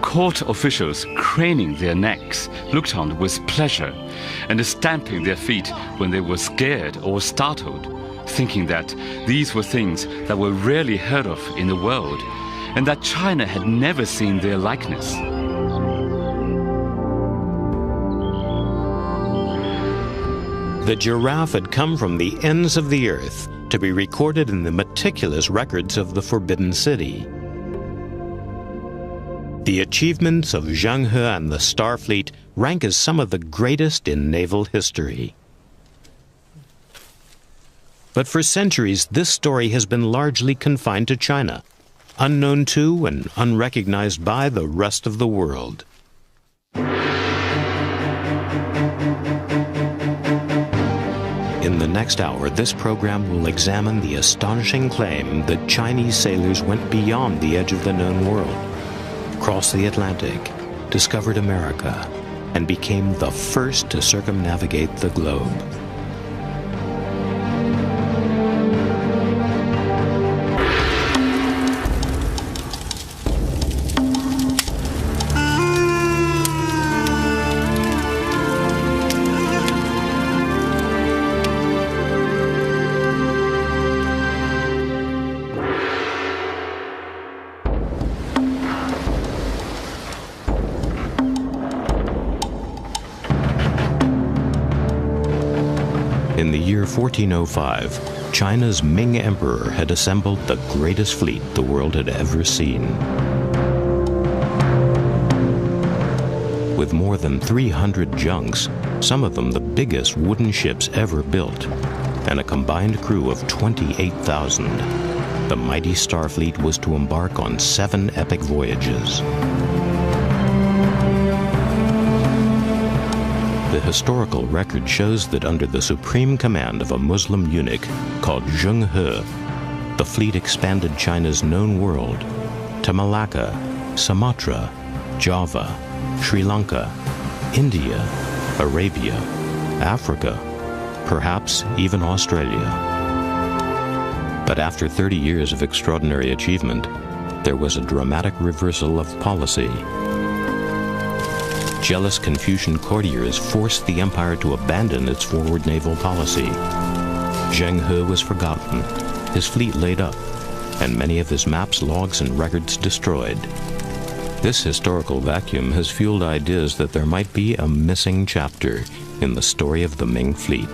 Court officials, craning their necks, looked on with pleasure and stamping their feet when they were scared or startled, thinking that these were things that were rarely heard of in the world and that China had never seen their likeness. The giraffe had come from the ends of the earth to be recorded in the meticulous records of the Forbidden City. The achievements of Zheng He and the Starfleet rank as some of the greatest in naval history. But for centuries, this story has been largely confined to China, unknown to and unrecognized by the rest of the world. In the next hour, this program will examine the astonishing claim that Chinese sailors went beyond the edge of the known world, crossed the Atlantic, discovered America, and became the first to circumnavigate the globe. In the year 1405, China's Ming Emperor had assembled the greatest fleet the world had ever seen. With more than 300 junks, some of them the biggest wooden ships ever built, and a combined crew of 28,000, the mighty Starfleet was to embark on 7 epic voyages. The historical record shows that under the supreme command of a Muslim eunuch called Zheng He, the fleet expanded China's known world to Malacca, Sumatra, Java, Sri Lanka, India, Arabia, Africa, perhaps even Australia. But after 30 years of extraordinary achievement, there was a dramatic reversal of policy. Jealous Confucian courtiers forced the empire to abandon its forward naval policy. Zheng He was forgotten, his fleet laid up, and many of his maps, logs, and records destroyed. This historical vacuum has fueled ideas that there might be a missing chapter in the story of the Ming fleet.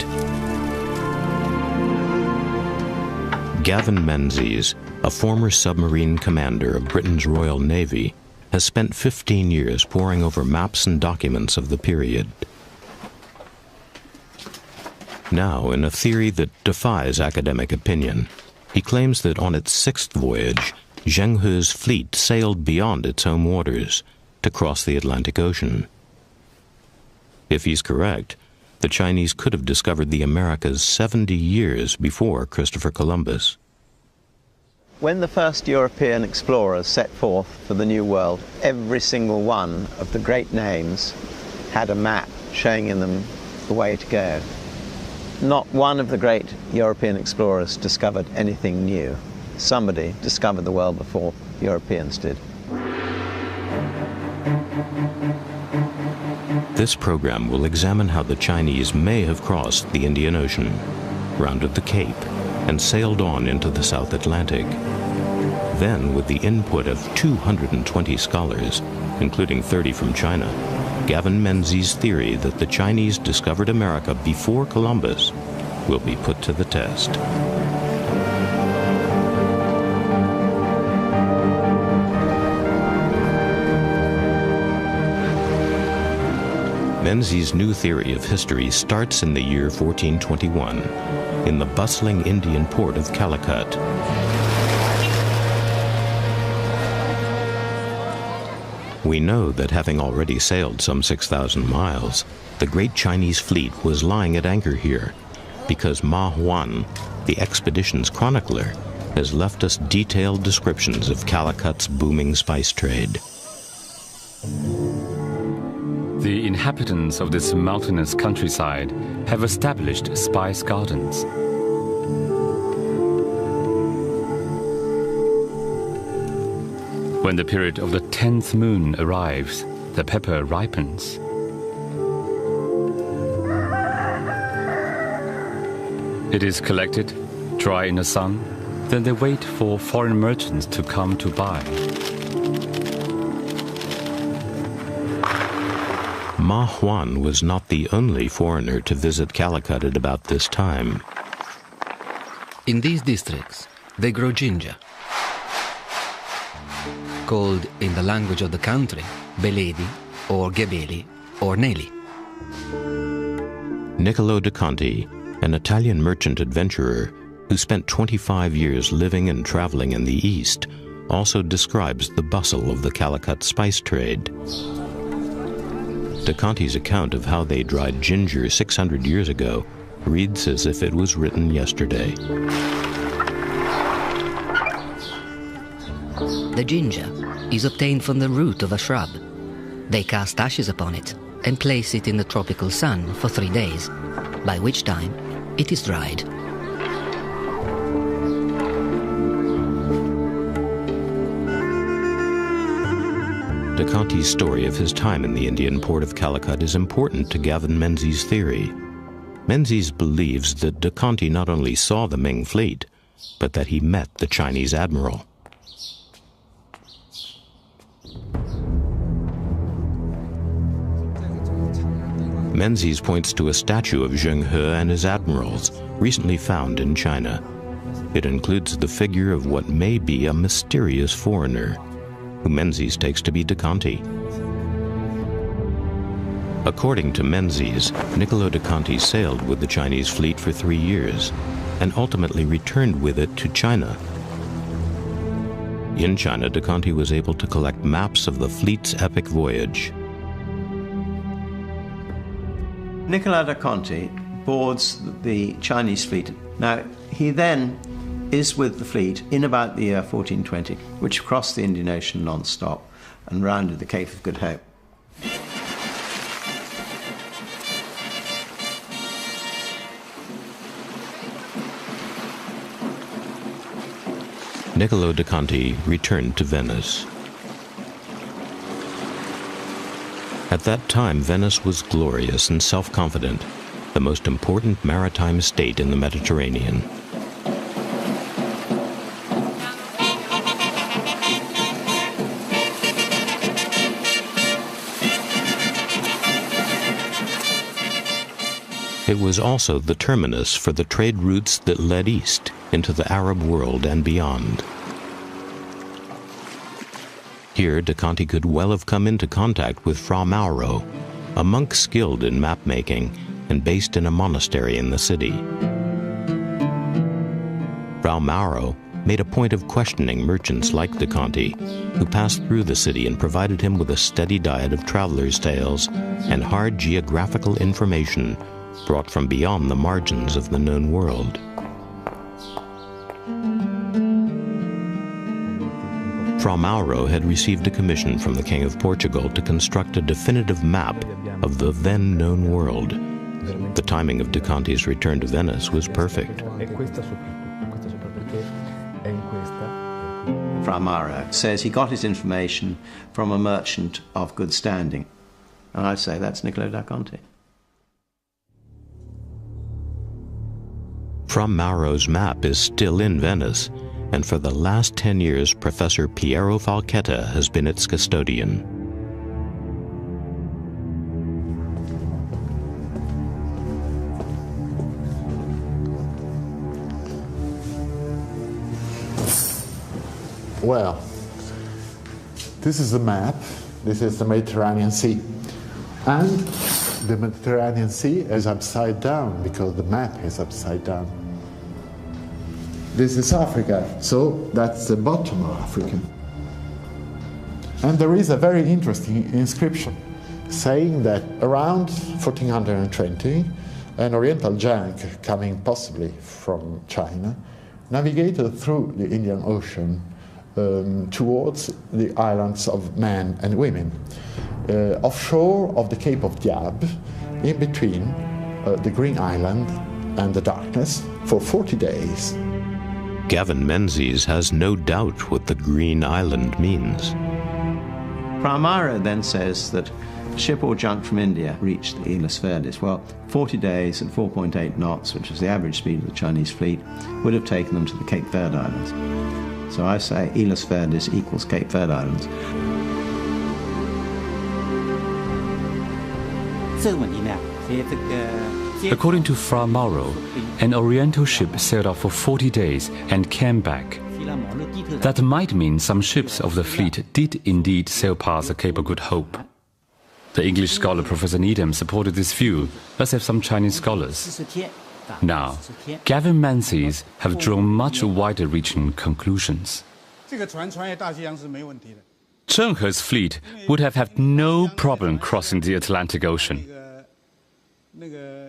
Gavin Menzies, a former submarine commander of Britain's Royal Navy, has spent 15 years poring over maps and documents of the period. Now, in a theory that defies academic opinion, he claims that on its 6th voyage, Zheng He's fleet sailed beyond its home waters to cross the Atlantic Ocean. If he's correct, the Chinese could have discovered the Americas 70 years before Christopher Columbus. When the first European explorers set forth for the New World, every single one of the great names had a map showing in them the way to go. Not one of the great European explorers discovered anything new. Somebody discovered the world before Europeans did. This program will examine how the Chinese may have crossed the Indian Ocean, rounded the Cape, and sailed on into the South Atlantic. Then, with the input of 220 scholars, including 30 from China, Gavin Menzies' theory that the Chinese discovered America before Columbus will be put to the test. Menzies' new theory of history starts in the year 1421 in the bustling Indian port of Calicut. We know that having already sailed some 6,000 miles, the great Chinese fleet was lying at anchor here because Ma Huan, the expedition's chronicler, has left us detailed descriptions of Calicut's booming spice trade. The inhabitants of this mountainous countryside have established spice gardens. When the period of the 10th moon arrives, the pepper ripens. It is collected, dry in the sun, then they wait for foreign merchants to come to buy. Ma Huan was not the only foreigner to visit Calicut at about this time. In these districts, they grow ginger, called in the language of the country, beledi, or gebeli, or neli. Niccolo de Conti, an Italian merchant adventurer who spent 25 years living and traveling in the East, also describes the bustle of the Calicut spice trade. De Conti's account of how they dried ginger 600 years ago reads as if it was written yesterday. The ginger is obtained from the root of a shrub. They cast ashes upon it and place it in the tropical sun for 3 days, by which time it is dried. De Conti's story of his time in the Indian port of Calicut is important to Gavin Menzies' theory. Menzies believes that de Conti not only saw the Ming fleet, but that he met the Chinese admiral. Menzies points to a statue of Zheng He and his admirals, recently found in China. It includes the figure of what may be a mysterious foreigner, who Menzies takes to be de Conti. According to Menzies, Niccolo de Conti sailed with the Chinese fleet for 3 years, and ultimately returned with it to China. In China, de Conti was able to collect maps of the fleet's epic voyage. Niccolo de Conti boards the Chinese fleet. Now, he then is with the fleet in about the year 1420, which crossed the Indian Ocean non-stop and rounded the Cape of Good Hope. Niccolo de Conti returned to Venice. At that time, Venice was glorious and self-confident, the most important maritime state in the Mediterranean. It was also the terminus for the trade routes that led east into the Arab world and beyond. Here, de Conti could well have come into contact with Fra Mauro, a monk skilled in map-making and based in a monastery in the city. Fra Mauro made a point of questioning merchants like de Conti, who passed through the city and provided him with a steady diet of travelers' tales and hard geographical information brought from beyond the margins of the known world. Fra Mauro had received a commission from the King of Portugal to construct a definitive map of the then-known world. The timing of de Conti's return to Venice was perfect. Fra Mauro says he got his information from a merchant of good standing. And I say that's Niccolo da Conti. Fra Mauro's map is still in Venice, and for the last 10 years, Professor Piero Falchetta has been its custodian. Well, this is the map. This is the Mediterranean Sea. And The Mediterranean Sea is upside down because the map is upside down. This is Africa, so that's the bottom of Africa. And there is a very interesting inscription saying that around 1420, an Oriental junk coming possibly from China navigated through the Indian Ocean towards the islands of men and women, offshore of the Cape of Diab, in between the Green Island and the darkness, for 40 days. Gavin Menzies has no doubt what the Green Island means. Pramara then says that ship or junk from India reached the Islas Verdes. Well, 40 days at 4.8 knots, which is the average speed of the Chinese fleet, would have taken them to the Cape Verde Islands. So I say Islas Verdes equals Cape Verde Islands. According to Fra Mauro, an Oriental ship sailed off for 40 days and came back. That might mean some ships of the fleet did indeed sail past the Cape of Good Hope. The English scholar Professor Needham supported this view, as have some Chinese scholars. Now, Gavin Menzies have drawn much wider-reaching conclusions. Zheng He's fleet would have had no problem crossing the Atlantic Ocean.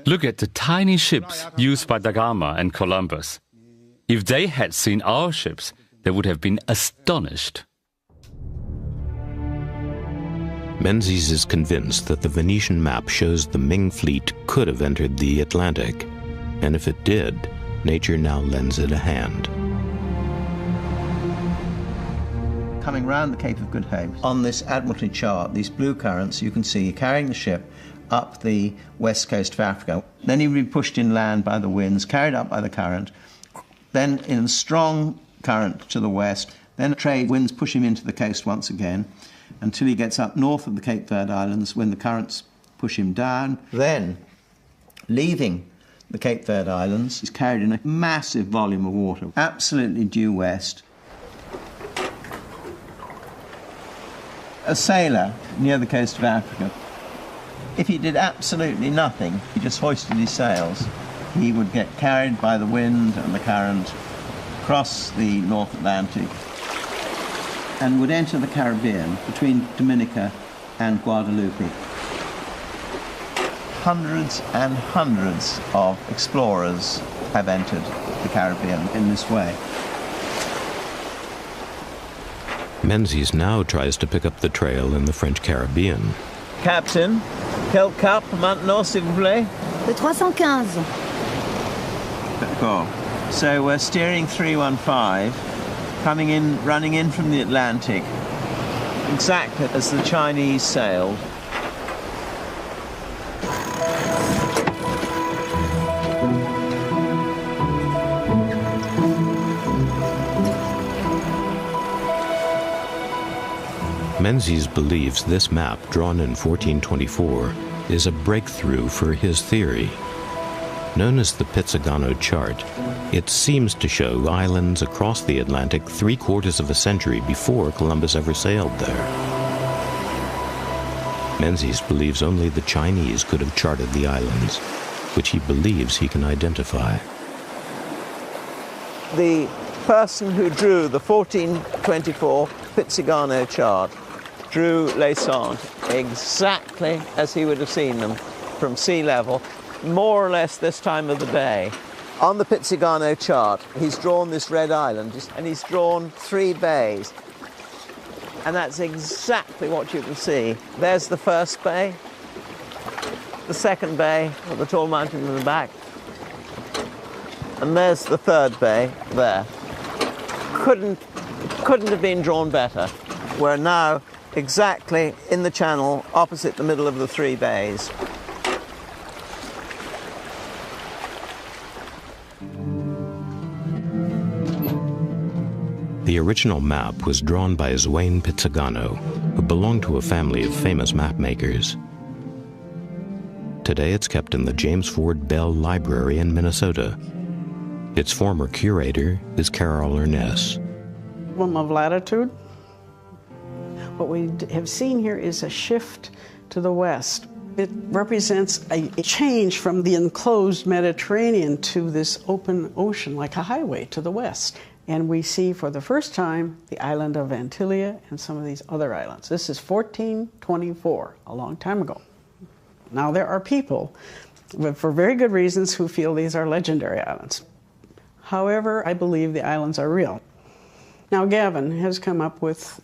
Look at the tiny ships used by Da Gama and Columbus. If they had seen our ships, they would have been astonished. Menzies is convinced that the Venetian map shows the Ming fleet could have entered the Atlantic, and if it did, nature now lends it a hand. Coming round the Cape of Good Hope, on this Admiralty chart, these blue currents, you can see carrying the ship up the west coast of Africa. Then he would be pushed inland by the winds, carried up by the current, then in a strong current to the west, then trade winds push him into the coast once again, until he gets up north of the Cape Verde Islands when the currents push him down. Then, leaving the Cape Verde Islands, he's carried in a massive volume of water, absolutely due west. A sailor near the coast of Africa, if he did absolutely nothing, he just hoisted his sails, he would get carried by the wind and the current across the North Atlantic and would enter the Caribbean between Dominica and Guadeloupe. Hundreds and hundreds of explorers have entered the Caribbean in this way. Menzies now tries to pick up the trail in the French Caribbean. Captain, quel cap maintenant, s'il vous plaît? Le 315. D'accord. So we're steering 315, coming in, running in from the Atlantic, exactly as the Chinese sailed. Menzies believes this map, drawn in 1424, is a breakthrough for his theory. Known as the Pizzigano chart, it seems to show islands across the Atlantic 3/4 of a century before Columbus ever sailed there. Menzies believes only the Chinese could have charted the islands, which he believes he can identify. The person who drew the 1424 Pizzigano chart drew Les Saintes exactly as he would have seen them from sea level, more or less this time of the day. On the Pizzigano chart, he's drawn this red island, and he's drawn 3 bays. And that's exactly what you can see. There's the first bay, the second bay with the tall mountain in the back, and there's the third bay there. Couldn't have been drawn better. We're now exactly in the channel opposite the middle of the 3 bays. The original map was drawn by Zwayne Pizzigano, who belonged to a family of famous map makers. Today it's kept in the James Ford Bell Library in Minnesota. Its former curator is Carol Ernest. Of latitude. What we have seen here is a shift to the west It represents a change from the enclosed Mediterranean to this open ocean, like a highway to the west. And we see for the first time the island of Antilia and some of these other islands. This is 1424, a long time ago. Now there are people, for very good reasons, who feel these are legendary islands. However, I believe the islands are real. Now Gavin has come up with,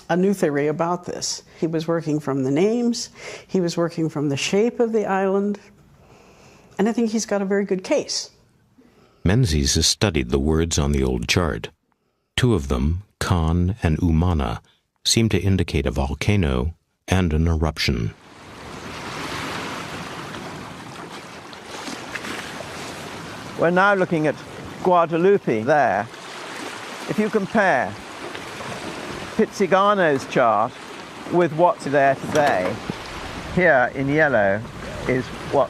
a new theory about this. He was working from the names, he was working from the shape of the island, and I think he's got a very good case. Menzies has studied the words on the old chart. Two of them, Khan and Umana, seem to indicate a volcano and an eruption. We're now looking at Guadalupe there. If you compare Pizzighano's chart with what's there today, here in yellow is what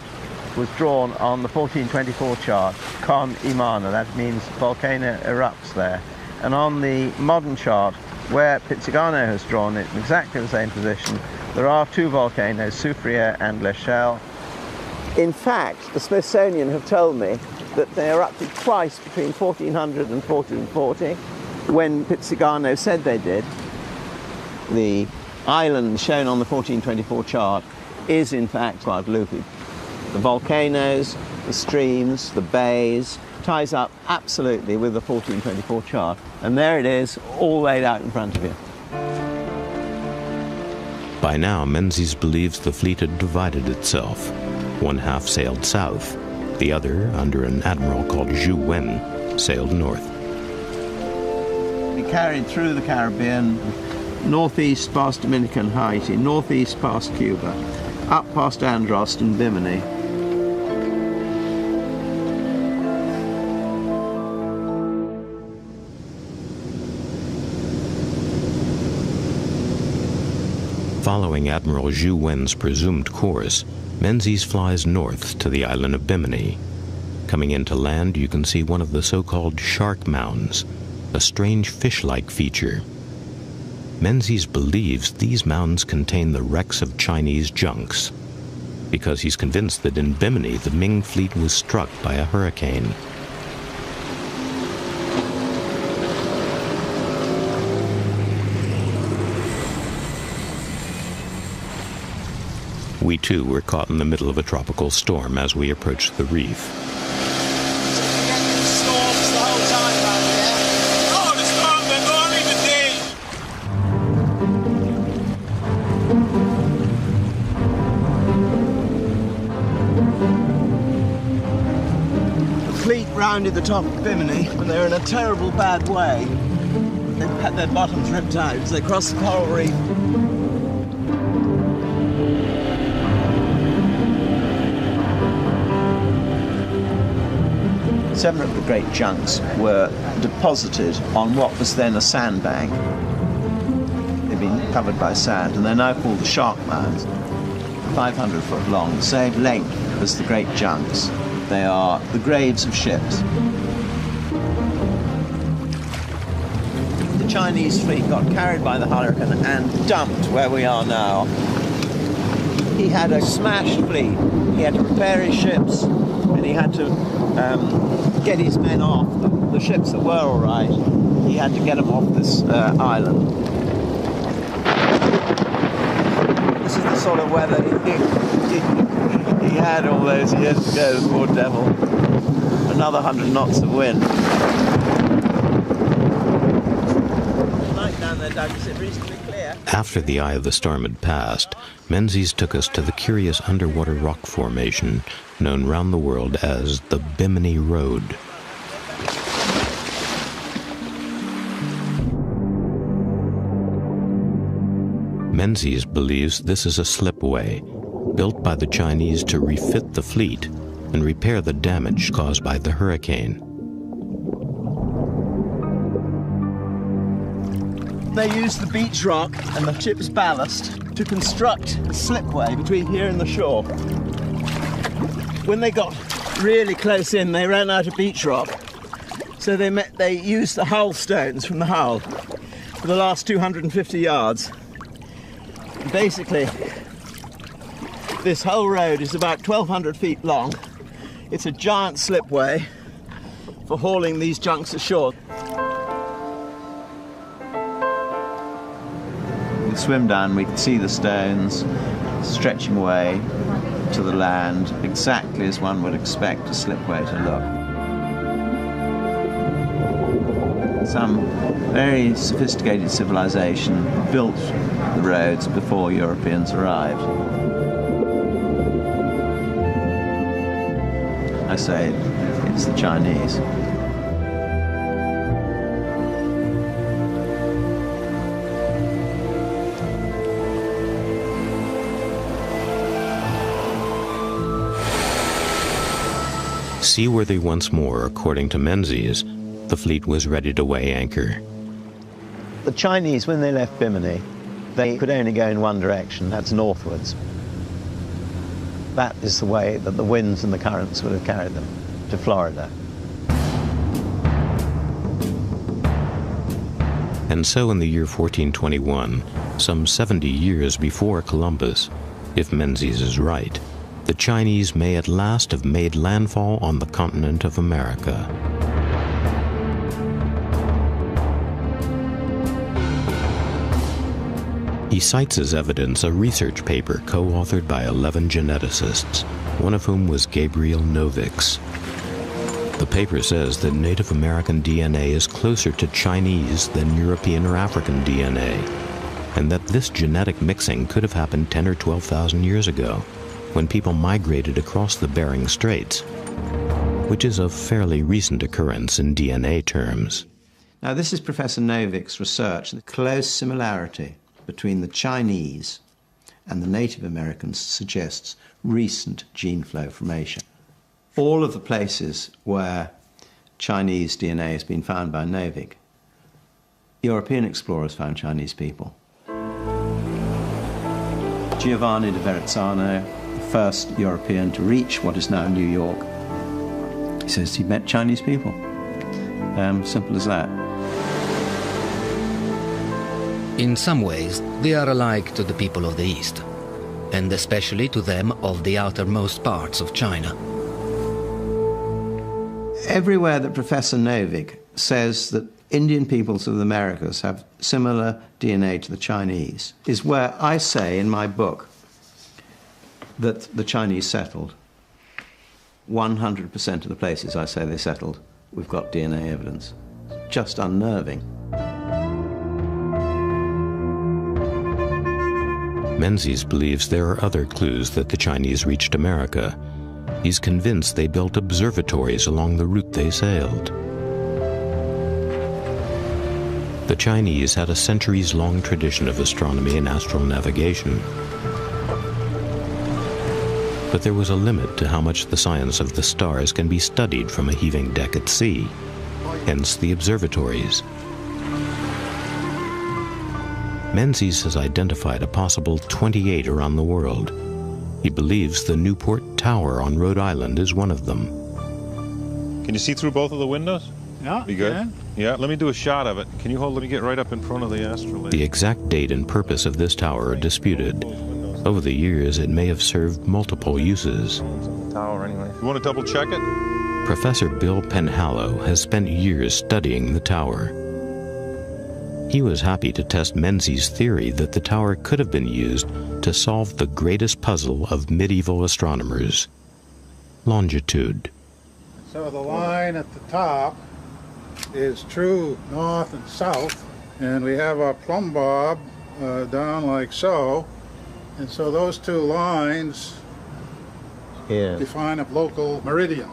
was drawn on the 1424 chart, Con Imana, that means volcano erupts there. And on the modern chart, where Pizzighano has drawn it in exactly the same position, there are two volcanoes, Soufriere and L'Echelle. In fact, the Smithsonian have told me that they erupted twice between 1400 and 1440, when Pizzighano said they did. The island shown on the 1424 chart is in fact Guadalupe. The volcanoes, the streams, the bays, ties up absolutely with the 1424 chart. And there it is, all laid out in front of you. By now, Menzies believes the fleet had divided itself. One half sailed south, the other, under an admiral called Zhu Wen, sailed north. We carried through the Caribbean, northeast past Dominican Haiti, northeast past Cuba, up past Andros and Bimini. Following Admiral Zhu Wen's presumed course, Menzies flies north to the island of Bimini. Coming into land, you can see one of the so-called shark mounds, a strange fish-like feature. Menzies believes these mounds contain the wrecks of Chinese junks, because he's convinced that in Bimini the Ming fleet was struck by a hurricane. We too were caught in the middle of a tropical storm as we approached the reef. Rounded the top of Bimini, but they're in a terrible bad way. They've had their bottoms ripped out as they cross the coral reef. Seven of the great junks were deposited on what was then a sandbank. They've been covered by sand, and they're now called the shark mounds. 500 foot long, the same length as the great junks. They are the graves of ships. The Chinese fleet got carried by the hurricane and dumped where we are now. He had a smashed fleet. He had to repair his ships, and he had to get his men off. The ships that were all right, he had to get them off this island. This is the sort of weather he had all those years ago, the poor devil. Another 100 knots of wind. Down there, Doug, is it reasonably clear? After the eye of the storm had passed, Menzies took us to the curious underwater rock formation known round the world as the Bimini Road. Menzies believes this is a slipway built by the Chinese to refit the fleet and repair the damage caused by the hurricane. They used the beach rock and the ship's ballast to construct a slipway between here and the shore. When they got really close in, they ran out of beach rock, so they used the hull stones from the hull for the last 250 yards. Basically, This whole road is about 1,200 feet long. It's a giant slipway for hauling these junks ashore. We swim down, we can see the stones stretching away to the land, exactly as one would expect a slipway to look. Some very sophisticated civilization built the roads before Europeans arrived. I say it's the Chinese. Seaworthy once more, according to Menzies, the fleet was ready to weigh anchor. The Chinese, when they left Bimini, they could only go in one direction, that's northwards. That is the way that the winds and the currents would have carried them to Florida. And so in the year 1421, some 70 years before Columbus, if Menzies is right, the Chinese may at last have made landfall on the continent of America. He cites as evidence a research paper co-authored by 11 geneticists, one of whom was Gabriel Novick's. The paper says that Native American DNA is closer to Chinese than European or African DNA, and that this genetic mixing could have happened 10 or 12,000 years ago, when people migrated across the Bering Straits, which is a fairly recent occurrence in DNA terms. Now, this is Professor Novick's research, the close similarity between the Chinese and the Native Americans suggests recent gene flow formation. All of the places where Chinese DNA has been found by Novick, European explorers found Chinese people. Giovanni da Verrazzano, the first European to reach what is now New York, he says he met Chinese people. Simple as that. In some ways, they are alike to the people of the East, and especially to them of the outermost parts of China. Everywhere that Professor Novick says that Indian peoples of the Americas have similar DNA to the Chinese is where I say in my book that the Chinese settled. 100% of the places I say they settled, we've got DNA evidence. Just unnerving. Menzies believes there are other clues that the Chinese reached America. He's convinced they built observatories along the route they sailed. The Chinese had a centuries-long tradition of astronomy and astral navigation. But there was a limit to how much the science of the stars can be studied from a heaving deck at sea, hence the observatories. Menzies has identified a possible 28 around the world. He believes the Newport Tower on Rhode Island is one of them. Can you see through both of the windows? Yeah. Be good? Yeah, let me do a shot of it. Can you hold, let me get right up in front of the astrolabe. The exact date and purpose of this tower are disputed. Over the years, it may have served multiple uses. Tower anyway. You want to double check it? Professor Bill Penhallow has spent years studying the tower. He was happy to test Menzies' theory that the tower could have been used to solve the greatest puzzle of medieval astronomers: longitude. So the line at the top is true north and south, and we have our plumb bob down like so, and so those two lines define a local meridian.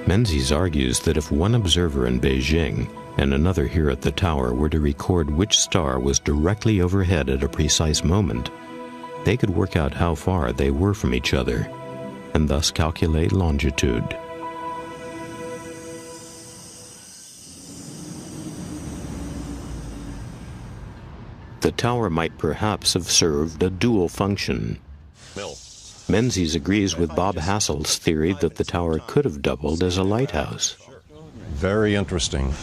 Menzies argues that if one observer in Beijing and another here at the tower were to record which star was directly overhead at a precise moment, they could work out how far they were from each other, and thus calculate longitude. The tower might perhaps have served a dual function. Menzies agrees with Bob Hassel's theory that the tower could have doubled as a lighthouse. Very interesting.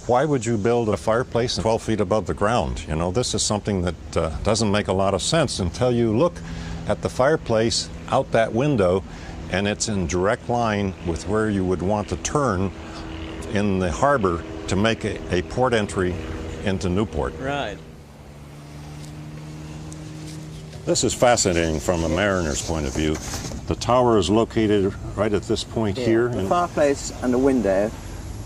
Why would you build a fireplace 12 feet above the ground? You know, this is something that doesn't make a lot of sense until you look at the fireplace out that window, and it's in direct line with where you would want to turn in the harbor to make a port entry into Newport. Right. This is fascinating from a mariner's point of view. The tower is located right at this point here. The fireplace and the window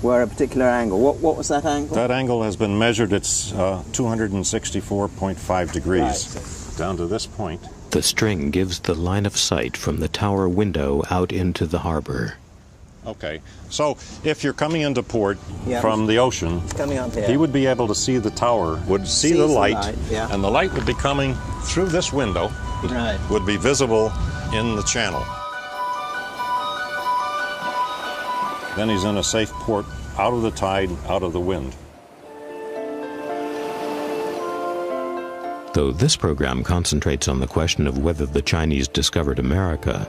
were a particular angle. What was that angle? That angle has been measured. It's 264.5 degrees down to this point. The string gives the line of sight from the tower window out into the harbor. Okay, so if you're coming into port Yeah. from the ocean, Coming up here. he would be able to see the tower, would see Sees the the light, light, yeah. and the light would be coming through this window, Right. would be visible in the channel. Then he's in a safe port, out of the tide, out of the wind. Though this program concentrates on the question of whether the Chinese discovered America,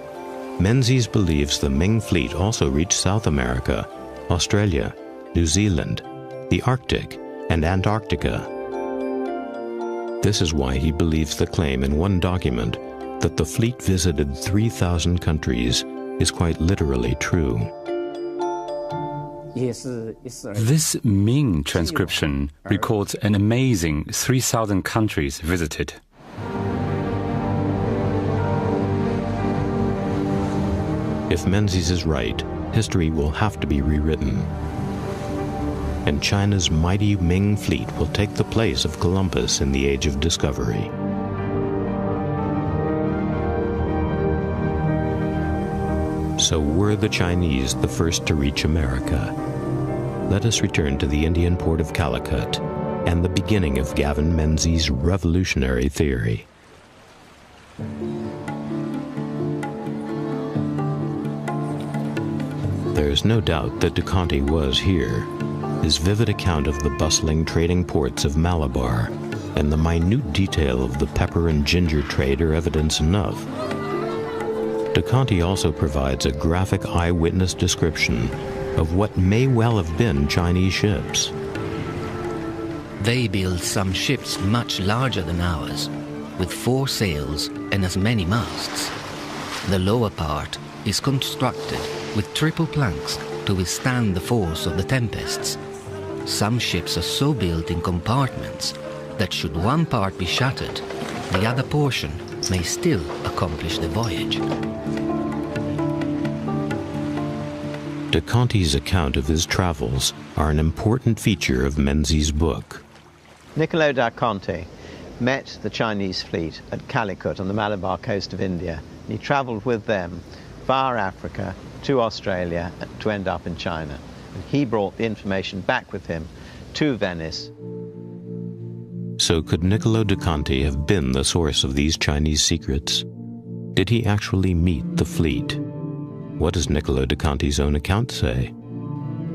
Menzies believes the Ming fleet also reached South America, Australia, New Zealand, the Arctic, and Antarctica. This is why he believes the claim in one document that the fleet visited 3,000 countries is quite literally true. This Ming transcription records an amazing 3,000 countries visited. If Menzies is right, history will have to be rewritten. And China's mighty Ming fleet will take the place of Columbus in the Age of Discovery. So were the Chinese the first to reach America? Let us return to the Indian port of Calicut and the beginning of Gavin Menzies' revolutionary theory. There's no doubt that de Conti was here. His vivid account of the bustling trading ports of Malabar and the minute detail of the pepper and ginger trade are evidence enough. De Conti also provides a graphic eyewitness description of what may well have been Chinese ships. They build some ships much larger than ours, with 4 sails and as many masts. The lower part is constructed with triple planks to withstand the force of the tempests. Some ships are so built in compartments that should one part be shattered, the other portion may still accomplish the voyage. De Conti's account of his travels are an important feature of Menzies' book. Niccolo da Conte met the Chinese fleet at Calicut on the Malabar coast of India. He travelled with them via Africa to Australia to end up in China. And he brought the information back with him to Venice. So could Niccolo de Conti have been the source of these Chinese secrets? Did he actually meet the fleet? What does Niccolo de Conti's own account say?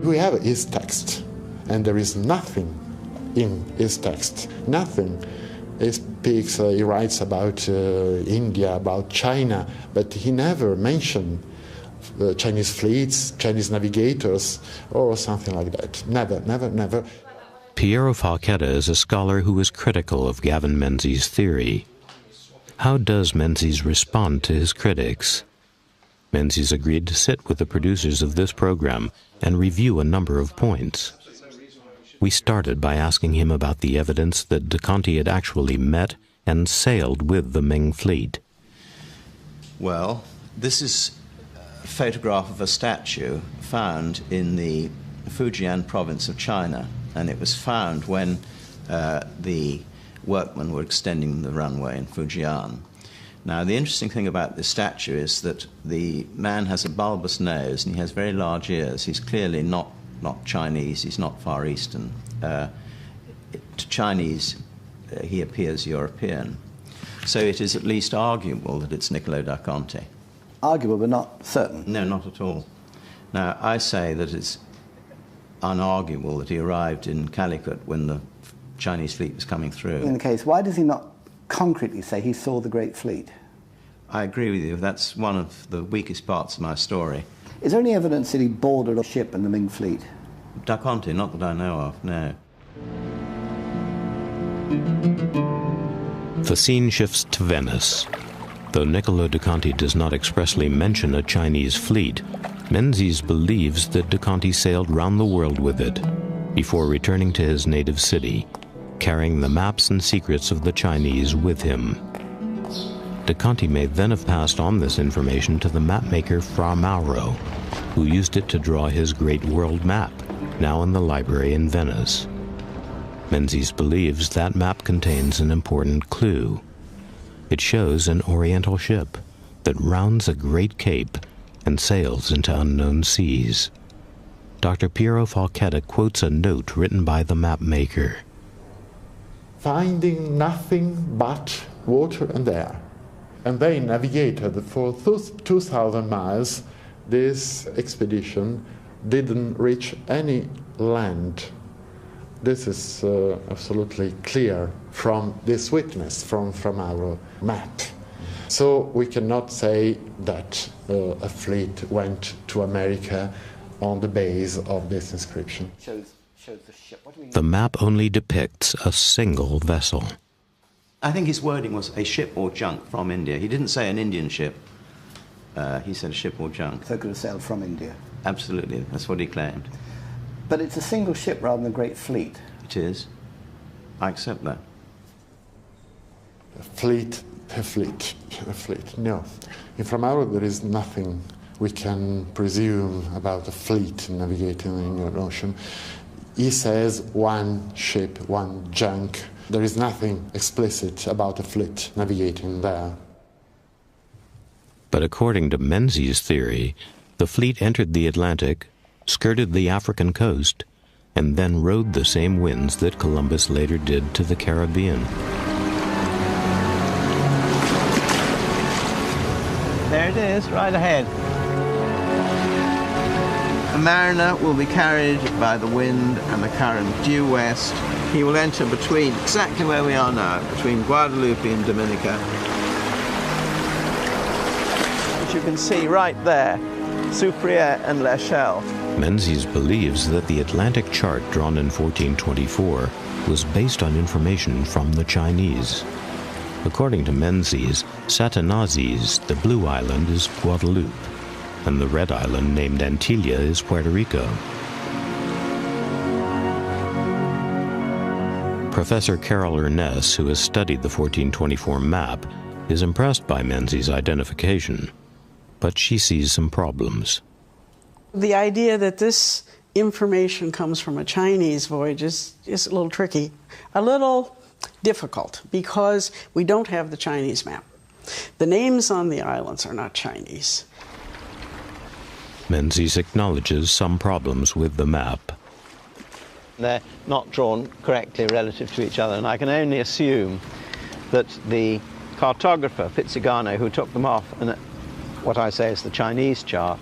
We have his text, and there is nothing in his text, nothing. He speaks, he writes about India, about China, but he never mentioned Chinese fleets, Chinese navigators, or something like that. Never, never, never. Piero Falchetta is a scholar who is critical of Gavin Menzies' theory. How does Menzies respond to his critics? Menzies agreed to sit with the producers of this program and review a number of points. We started by asking him about the evidence that de Conti had actually met and sailed with the Ming fleet. Well, this is a photograph of a statue found in the Fujian province of China, and it was found when the workmen were extending the runway in Fujian. Now, the interesting thing about this statue is that the man has a bulbous nose and he has very large ears. He's clearly not Chinese, he's not Far Eastern. To Chinese, he appears European. So it is at least arguable that it's Niccolo da Conte. Arguable, but not certain? No, not at all. Now, I say that it's unarguable that he arrived in Calicut when the Chinese fleet was coming through. In the case, why does he not concretely say he saw the Great Fleet? I agree with you. That's one of the weakest parts of my story. Is there any evidence that he boarded a ship in the Ming fleet? Da Conte, not that I know of, no. The scene shifts to Venice. Though Niccolo da Conte does not expressly mention a Chinese fleet, Menzies believes that da Conte sailed round the world with it before returning to his native city, carrying the maps and secrets of the Chinese with him. Da Conte may then have passed on this information to the mapmaker Fra Mauro, who used it to draw his great world map, now in the library in Venice. Menzies believes that map contains an important clue. It shows an Oriental ship that rounds a great cape and sails into unknown seas. Dr. Piero Falchetta quotes a note written by the map maker. Finding nothing but water and air. And they navigated for 2,000 miles. This expedition didn't reach any land. This is absolutely clear from this witness, from our map. So we cannot say that a fleet went to America on the base of this inscription. Shows the ship. What do you mean? The map only depicts a single vessel. I think his wording was a ship or junk from India. He didn't say an Indian ship. He said a ship or junk. So it could have sailed from India. Absolutely, that's what he claimed. But it's a single ship rather than a great fleet. It is. I accept that. A fleet. No. In Fra Mauro there is nothing we can presume about a fleet navigating the Indian Ocean. He says one ship, one junk. There is nothing explicit about a fleet navigating there. But according to Menzies' theory, the fleet entered the Atlantic, skirted the African coast, and then rode the same winds that Columbus later did to the Caribbean. There it is, right ahead. The mariner will be carried by the wind and the current due west. He will enter between, exactly where we are now, between Guadeloupe and Dominica. As you can see right there, Soufriere and L'Echelle. Menzies believes that the Atlantic chart drawn in 1424 was based on information from the Chinese. According to Menzies, Satanazes, the blue island, is Guadeloupe, and the red island named Antigua is Puerto Rico. Professor Carol Ernest, who has studied the 1424 map, is impressed by Menzies' identification, but she sees some problems. The idea that this information comes from a Chinese voyage is a little tricky, a little difficult, because we don't have the Chinese map. The names on the islands are not Chinese. Menzies acknowledges some problems with the map. They're not drawn correctly relative to each other, and I can only assume that the cartographer, Pizzigano, who took them off, and what I say is the Chinese chart,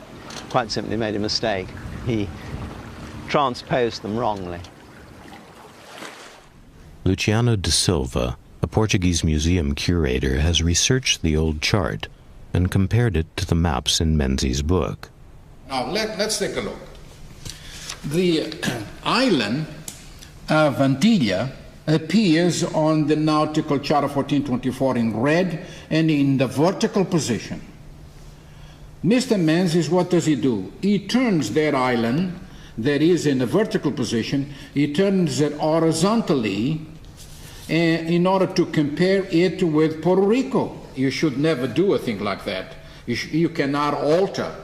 quite simply made a mistake. He transposed them wrongly. Luciano da Silva, a Portuguese museum curator, has researched the old chart and compared it to the maps in Menzies' book. Now, let's take a look. The island of Antigua appears on the nautical chart of 1424 in red and in the vertical position. Mr. Menzies, what does he do? He turns that island that is in the vertical position, he turns it horizontally in order to compare it with Puerto Rico. You should never do a thing like that. You cannot alter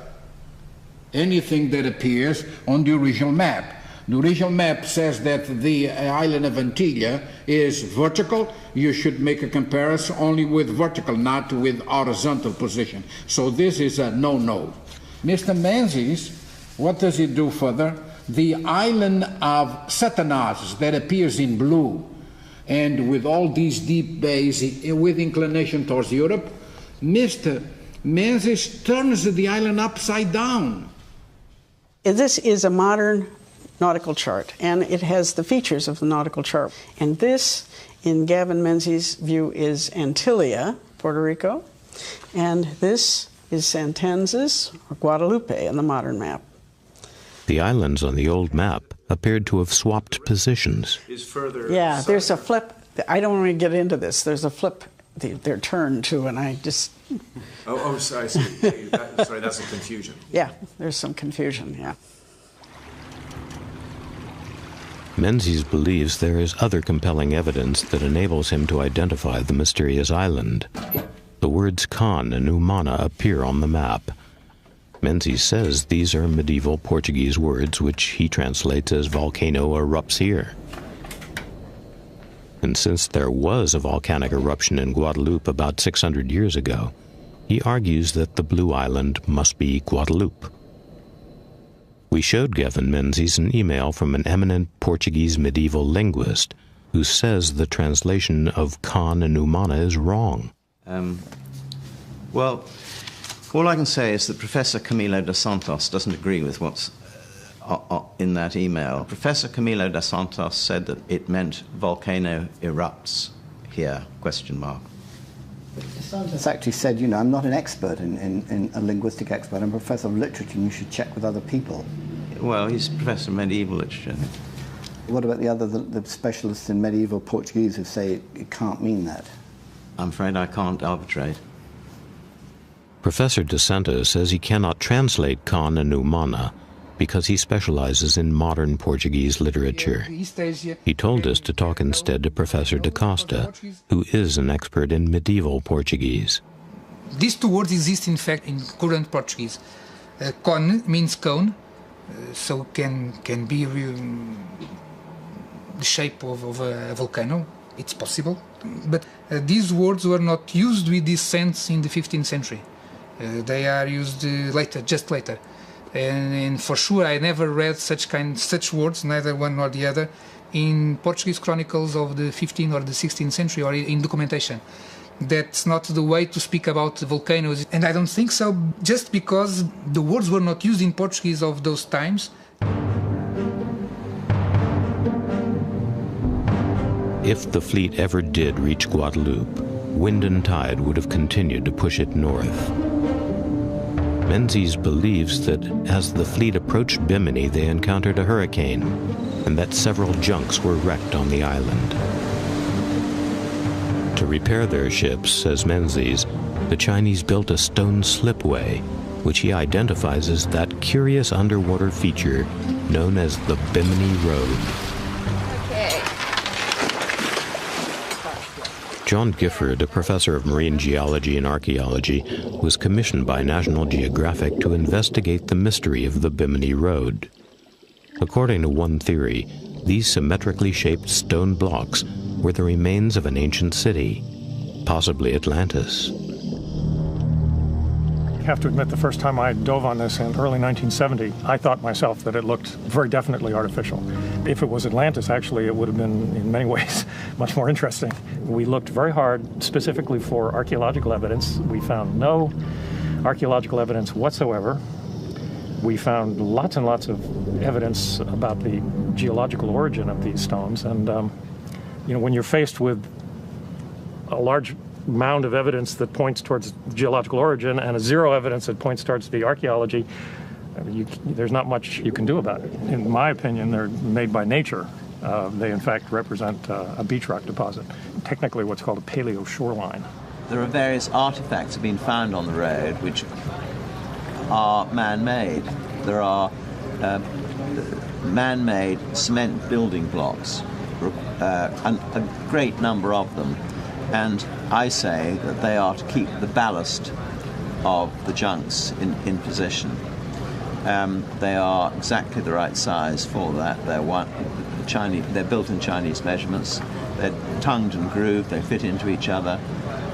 anything that appears on the original map. The original map says that the island of Antigua is vertical. You should make a comparison only with vertical, not with horizontal position. So this is a no-no. Mr. Menzies, what does he do further? The island of Satanazes that appears in blue and with all these deep bays with inclination towards Europe, Mr. Menzies turns the island upside down. This is a modern nautical chart, and it has the features of the nautical chart. And this, in Gavin Menzies' view, is Antigua, Puerto Rico, and this is Santanzas, or Guadalupe, in the modern map. The islands on the old map appeared to have swapped positions. Yeah, there's a flip. I don't want to get into this. There's a flip they're turned to, and I just... Oh, sorry, I see. Sorry, that's a confusion. Yeah, there's some confusion, yeah. Menzies believes there is other compelling evidence that enables him to identify the mysterious island. The words Khan and Umana appear on the map. Menzies says these are medieval Portuguese words which he translates as volcano erupts here. And since there was a volcanic eruption in Guadeloupe about 600 years ago, he argues that the Blue Island must be Guadeloupe. We showed Gavin Menzies an email from an eminent Portuguese medieval linguist who says the translation of Khan and Umana is wrong. Well, all I can say is that Professor Camilo dos Santos doesn't agree with what's in that email. Professor Camilo dos Santos said that it meant volcano erupts here, question mark. Santos actually said, you know, I'm not an expert in a linguistic expert. I'm a professor of literature and you should check with other people. Well, he's a professor of medieval literature. What about the specialists in medieval Portuguese who say it can't mean that? I'm afraid I can't arbitrate. Professor dos Santos says he cannot translate Khan and Umana because he specializes in modern Portuguese literature. He told us to talk instead to Professor da Costa, who is an expert in medieval Portuguese. These two words exist, in fact, in current Portuguese. Con means cone, so can be the shape of a volcano. It's possible. But these words were not used with this sense in the 15th century. They are used later, just later. And for sure, I never read such words, neither one nor the other, in Portuguese chronicles of the 15th or the 16th century or in documentation. That's not the way to speak about volcanoes. And I don't think so, just because the words were not used in Portuguese of those times. If the fleet ever did reach Guadeloupe, wind and tide would have continued to push it north. Menzies believes that as the fleet approached Bimini, they encountered a hurricane, and that several junks were wrecked on the island. To repair their ships, says Menzies, the Chinese built a stone slipway, which he identifies as that curious underwater feature known as the Bimini Road. John Gifford, a professor of marine geology and archaeology, was commissioned by National Geographic to investigate the mystery of the Bimini Road. According to one theory, these symmetrically shaped stone blocks were the remains of an ancient city, possibly Atlantis. I have to admit, the first time I dove on this in early 1970, I thought myself that it looked very definitely artificial. If it was Atlantis, actually, it would have been, in many ways, much more interesting. We looked very hard specifically for archaeological evidence. We found no archaeological evidence whatsoever. We found lots and lots of evidence about the geological origin of these stones. And, you know, when you're faced with a large mound of evidence that points towards geological origin and a zero evidence that points towards the archaeology, there's not much you can do about it. In my opinion, they're made by nature. They, in fact, represent a beach rock deposit, technically what's called a paleo shoreline. There are various artifacts that have been found on the road which are man-made. There are man-made cement building blocks, a great number of them. And I say that they are to keep the ballast of the junks in position. They are exactly the right size for that. They're built in Chinese measurements. They're tongued and grooved. They fit into each other.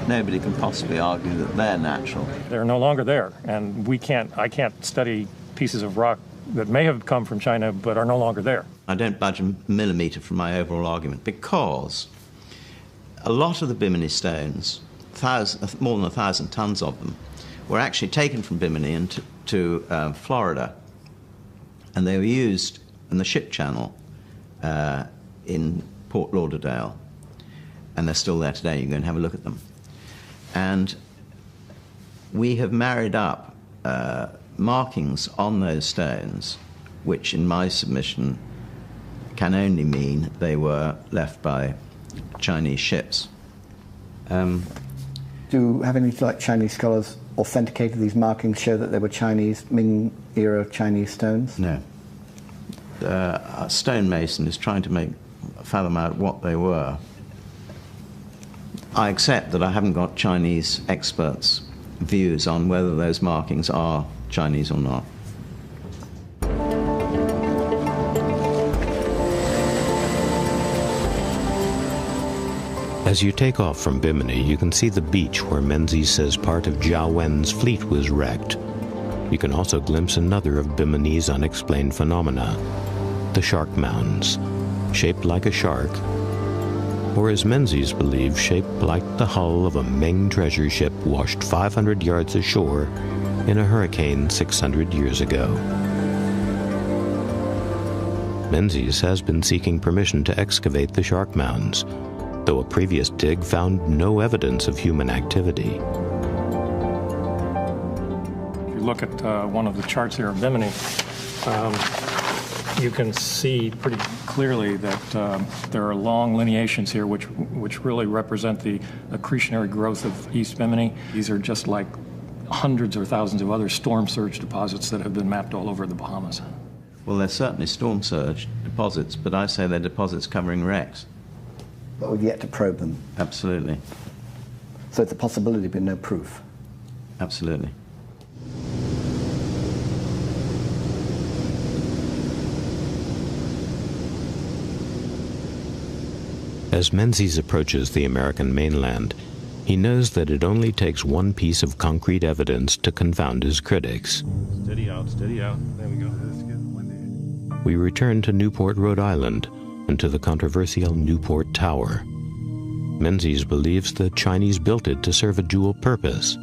Nobody can possibly argue that they're natural. They're no longer there, and I can't study pieces of rock that may have come from China but are no longer there. I don't budge a millimetre from my overall argument because a lot of the Bimini stones, more than 1,000 tons of them, were actually taken from Bimini to Florida, and they were used in the ship channel in Port Lauderdale, and they're still there today. You can go and have a look at them. And we have married up markings on those stones which in my submission can only mean they were left by Chinese ships. Do you have any Chinese scholars authenticated these markings, show that they were Chinese, Ming-era Chinese stones? No. A stonemason is trying to fathom out what they were. I accept that I haven't got Chinese experts' views on whether those markings are Chinese or not. As you take off from Bimini, you can see the beach where Menzies says part of Jiao Wen's fleet was wrecked. You can also glimpse another of Bimini's unexplained phenomena, the shark mounds, shaped like a shark, or as Menzies believes, shaped like the hull of a Ming treasure ship washed 500 yards ashore in a hurricane 600 years ago. Menzies has been seeking permission to excavate the shark mounds, though a previous dig found no evidence of human activity. If you look at one of the charts here of Bimini, you can see pretty clearly that there are long lineations here which really represent the accretionary growth of East Bimini. These are just like hundreds or thousands of other storm surge deposits that have been mapped all over the Bahamas. Well, they're certainly storm surge deposits, but I say they're deposits covering wrecks. But we've yet to probe them. Absolutely. So it's a possibility, but no proof. Absolutely. As Menzies approaches the American mainland, he knows that it only takes one piece of concrete evidence to confound his critics. Steady out, steady out. There we go. Let's get windy. We return to Newport, Rhode Island, and to the controversial Newport Tower. Menzies believes the Chinese built it to serve a dual purpose: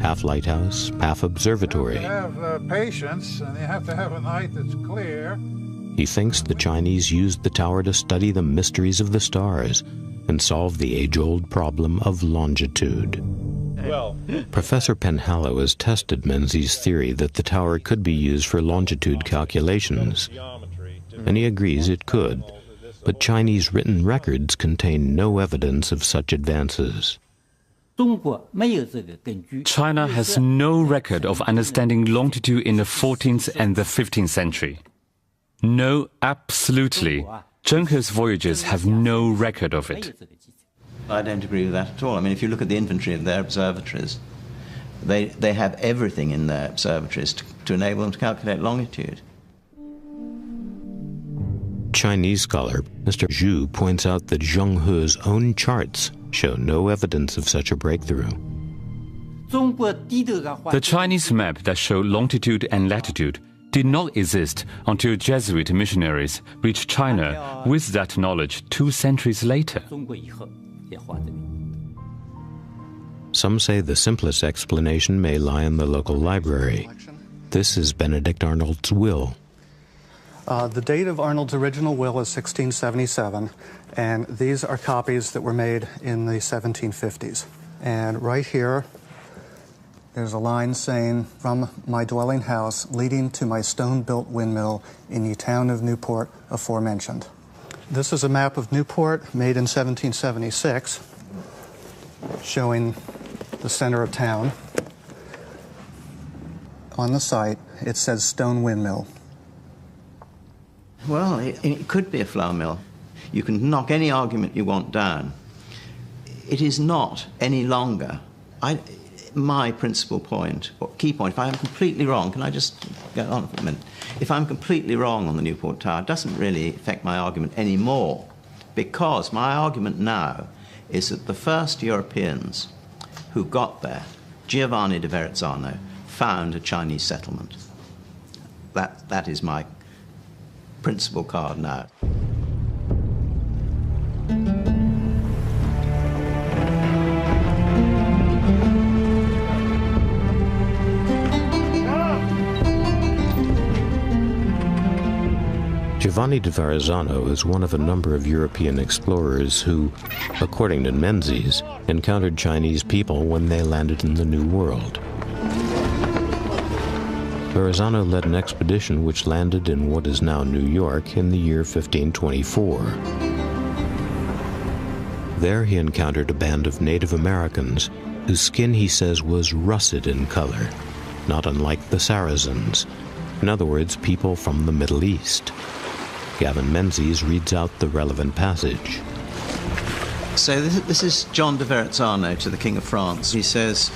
half lighthouse, half observatory. You have to have patience, and you have to have a night that's clear. He thinks the Chinese used the tower to study the mysteries of the stars and solve the age-old problem of longitude. Well, Professor Penhallow has tested Menzies' theory that the tower could be used for longitude calculations, and he agrees it could, but Chinese written records contain no evidence of such advances. China has no record of understanding longitude in the 14th and the 15th century. No, absolutely. Zheng He's voyages have no record of it. I don't agree with that at all. I mean, if you look at the inventory of their observatories, they have everything in their observatories to enable them to calculate longitude. Chinese scholar Mr. Zhu points out that Zheng He's own charts show no evidence of such a breakthrough. The Chinese map that showed longitude and latitude did not exist until Jesuit missionaries reached China with that knowledge 2 centuries later. Some say the simplest explanation may lie in the local library. This is Benedict Arnold's will. The date of Arnold's original will is 1677, and these are copies that were made in the 1750s. And right here, there's a line saying, "From my dwelling house leading to my stone-built windmill in the town of Newport aforementioned." This is a map of Newport made in 1776, showing the center of town. On the site, it says stone windmill. Well, it could be a flour mill. You can knock any argument you want down. It is not any longer. My principal point, or key point, if I'm completely wrong, can I just get on for a minute? If I'm completely wrong on the Newport Tower, it doesn't really affect my argument anymore, because my argument now is that the first Europeans who got there, Giovanni da Verrazzano, found a Chinese settlement. That is my principal card now. Giovanni da Verrazzano is one of a number of European explorers who, according to Menzies, encountered Chinese people when they landed in the New World. Verrazano led an expedition which landed in what is now New York in the year 1524. There he encountered a band of Native Americans whose skin, he says, was russet in color, not unlike the Saracens. In other words, people from the Middle East. Gavin Menzies reads out the relevant passage. So this is John de Verrazano to the King of France. He says,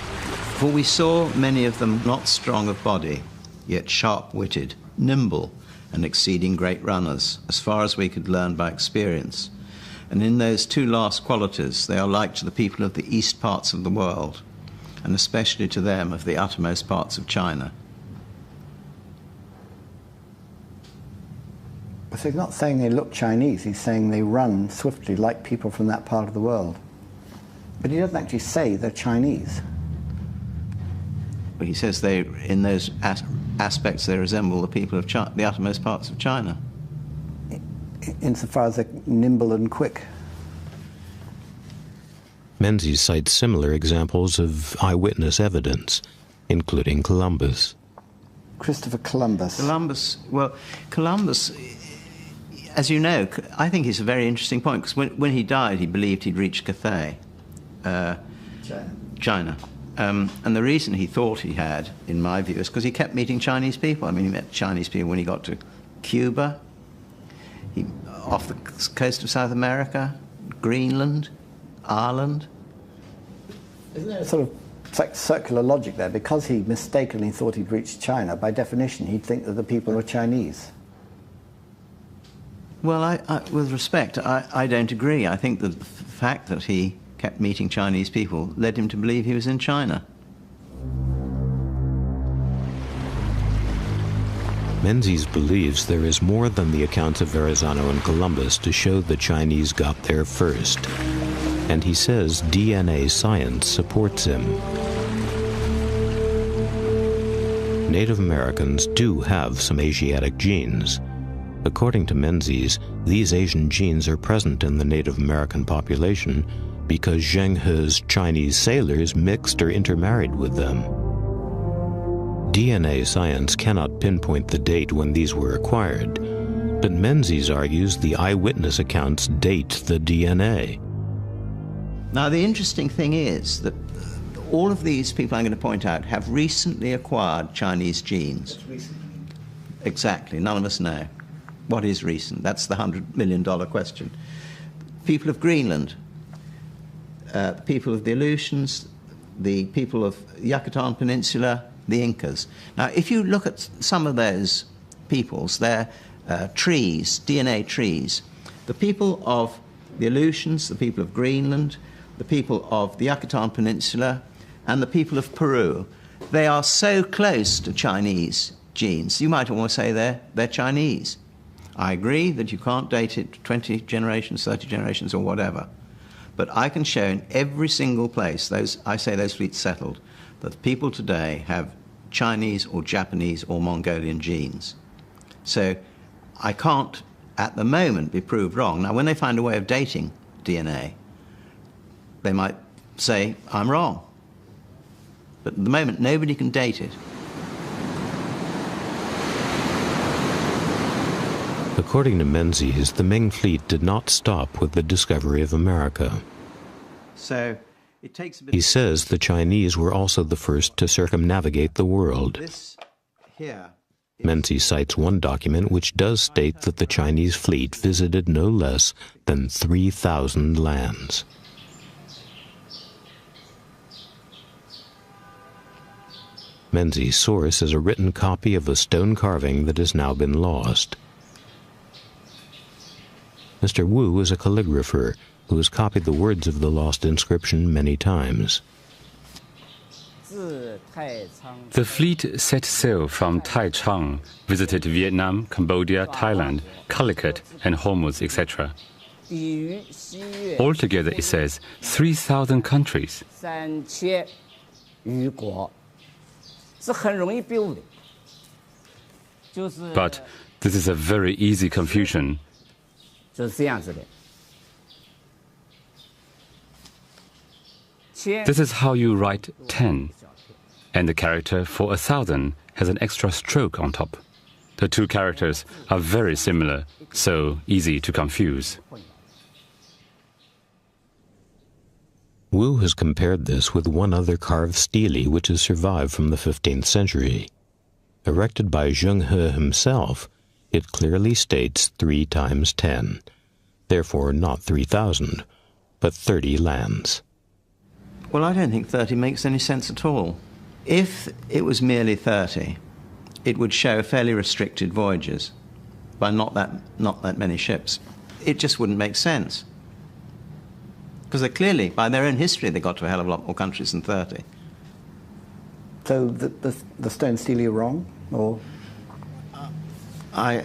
"For we saw many of them not strong of body, yet sharp-witted, nimble, and exceeding great runners, as far as we could learn by experience. And in those two last qualities they are like to the people of the east parts of the world, and especially to them of the uttermost parts of China." So he's not saying they look Chinese, he's saying they run swiftly like people from that part of the world. But he doesn't actually say they're Chinese. But he says they, in those aspects, they resemble the people of the uttermost parts of China. Insofar as they're nimble and quick. Menzies cites similar examples of eyewitness evidence, including Columbus. Christopher Columbus. Columbus, as you know, I think it's a very interesting point, because when he died, he believed he'd reached Cathay, China. And the reason he thought he had, in my view, is because he kept meeting Chinese people. I mean, he met Chinese people when he got to Cuba, off the coast of South America, Greenland, Ireland. Isn't there a sort of like circular logic there? Because he mistakenly thought he'd reached China, by definition, he'd think that the people were Chinese. Well, with respect, I don't agree. I think that the fact that he kept meeting Chinese people led him to believe he was in China. Menzies believes there is more than the accounts of Verrazano and Columbus to show the Chinese got there first. And he says DNA science supports him. Native Americans do have some Asiatic genes. According to Menzies, these Asian genes are present in the Native American population because Zheng He's Chinese sailors mixed or intermarried with them. DNA science cannot pinpoint the date when these were acquired, but Menzies argues the eyewitness accounts date the DNA. Now, the interesting thing is that all of these people I'm going to point out have recently acquired Chinese genes. Exactly, none of us know. What is recent? That's the $100 million question. People of Greenland, people of the Aleutians, the people of Yucatan Peninsula, the Incas. Now, if you look at some of those peoples, they're trees, DNA trees. The people of the Aleutians, the people of Greenland, the people of the Yucatan Peninsula, and the people of Peru, they are so close to Chinese genes, you might almost say they're Chinese. I agree that you can't date it 20 generations, 30 generations, or whatever. But I can show in every single place, those fleets settled, that people today have Chinese or Japanese or Mongolian genes. So I can't, at the moment, be proved wrong. Now, when they find a way of dating DNA, they might say, I'm wrong. But at the moment, nobody can date it. According to Menzies, the Ming fleet did not stop with the discovery of America. So it takes a bit. He says the Chinese were also the first to circumnavigate the world. Menzies cites one document which does state that the Chinese fleet visited no less than 3,000 lands. Menzies' source is a written copy of a stone carving that has now been lost. Mr. Wu is a calligrapher who has copied the words of the lost inscription many times. The fleet set sail from Taichung, visited Vietnam, Cambodia, Thailand, Calicut, and Hormuz, etc. Altogether, it says, 3,000 countries. But this is a very easy confusion. This is how you write 10. and the character for 1,000 has an extra stroke on top. The two characters are very similar, so easy to confuse. Wu has compared this with one other carved stele which has survived from the 15th century. Erected by Zheng He himself, it clearly states 3 times 10, therefore not 3,000, but 30 lands. Well, I don't think 30 makes any sense at all. If it was merely 30, it would show fairly restricted voyages by not that many ships. It just wouldn't make sense. Because they clearly, by their own history, they got to a hell of a lot more countries than 30. So the stone stele are wrong, or? I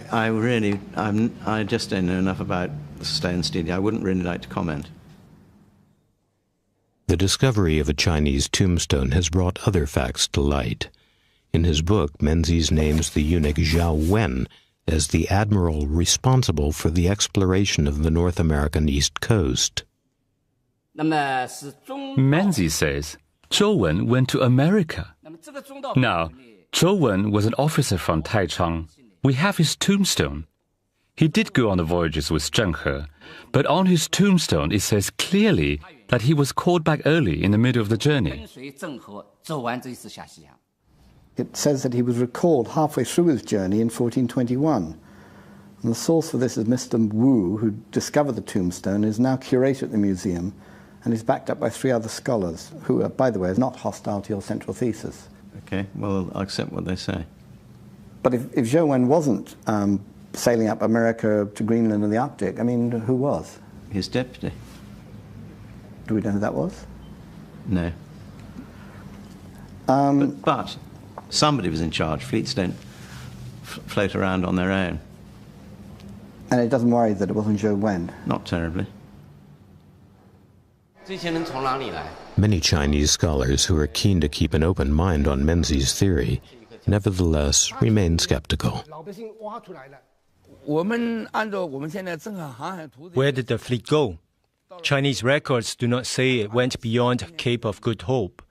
just don't know enough about the stone stele. I wouldn't really like to comment. The discovery of a Chinese tombstone has brought other facts to light. In his book, Menzies names the eunuch Zhao Wen as the admiral responsible for the exploration of the North American East Coast. Menzies says Zhou Wen went to America. Now, Zhou Wen was an officer from Taichung. We have his tombstone. He did go on the voyages with Zheng He, but on his tombstone it says clearly that he was called back early in the middle of the journey. It says that he was recalled halfway through his journey in 1421. And the source for this is Mr. Wu, who discovered the tombstone, is now curator at the museum, and is backed up by 3 other scholars, who, by the way, are not hostile to your central thesis. Okay, well, I'll accept what they say. But if Zhou Wen wasn't sailing up America to Greenland and the Arctic, I mean, who was? His deputy. Do we know who that was? No. But somebody was in charge. Fleets don't float around on their own. And it doesn't worry that it wasn't Zhou Wen? Not terribly. Many Chinese scholars who are keen to keep an open mind on Menzies' theory nevertheless remain skeptical. Where did the fleet go? Chinese records do not say it went beyond Cape of Good Hope,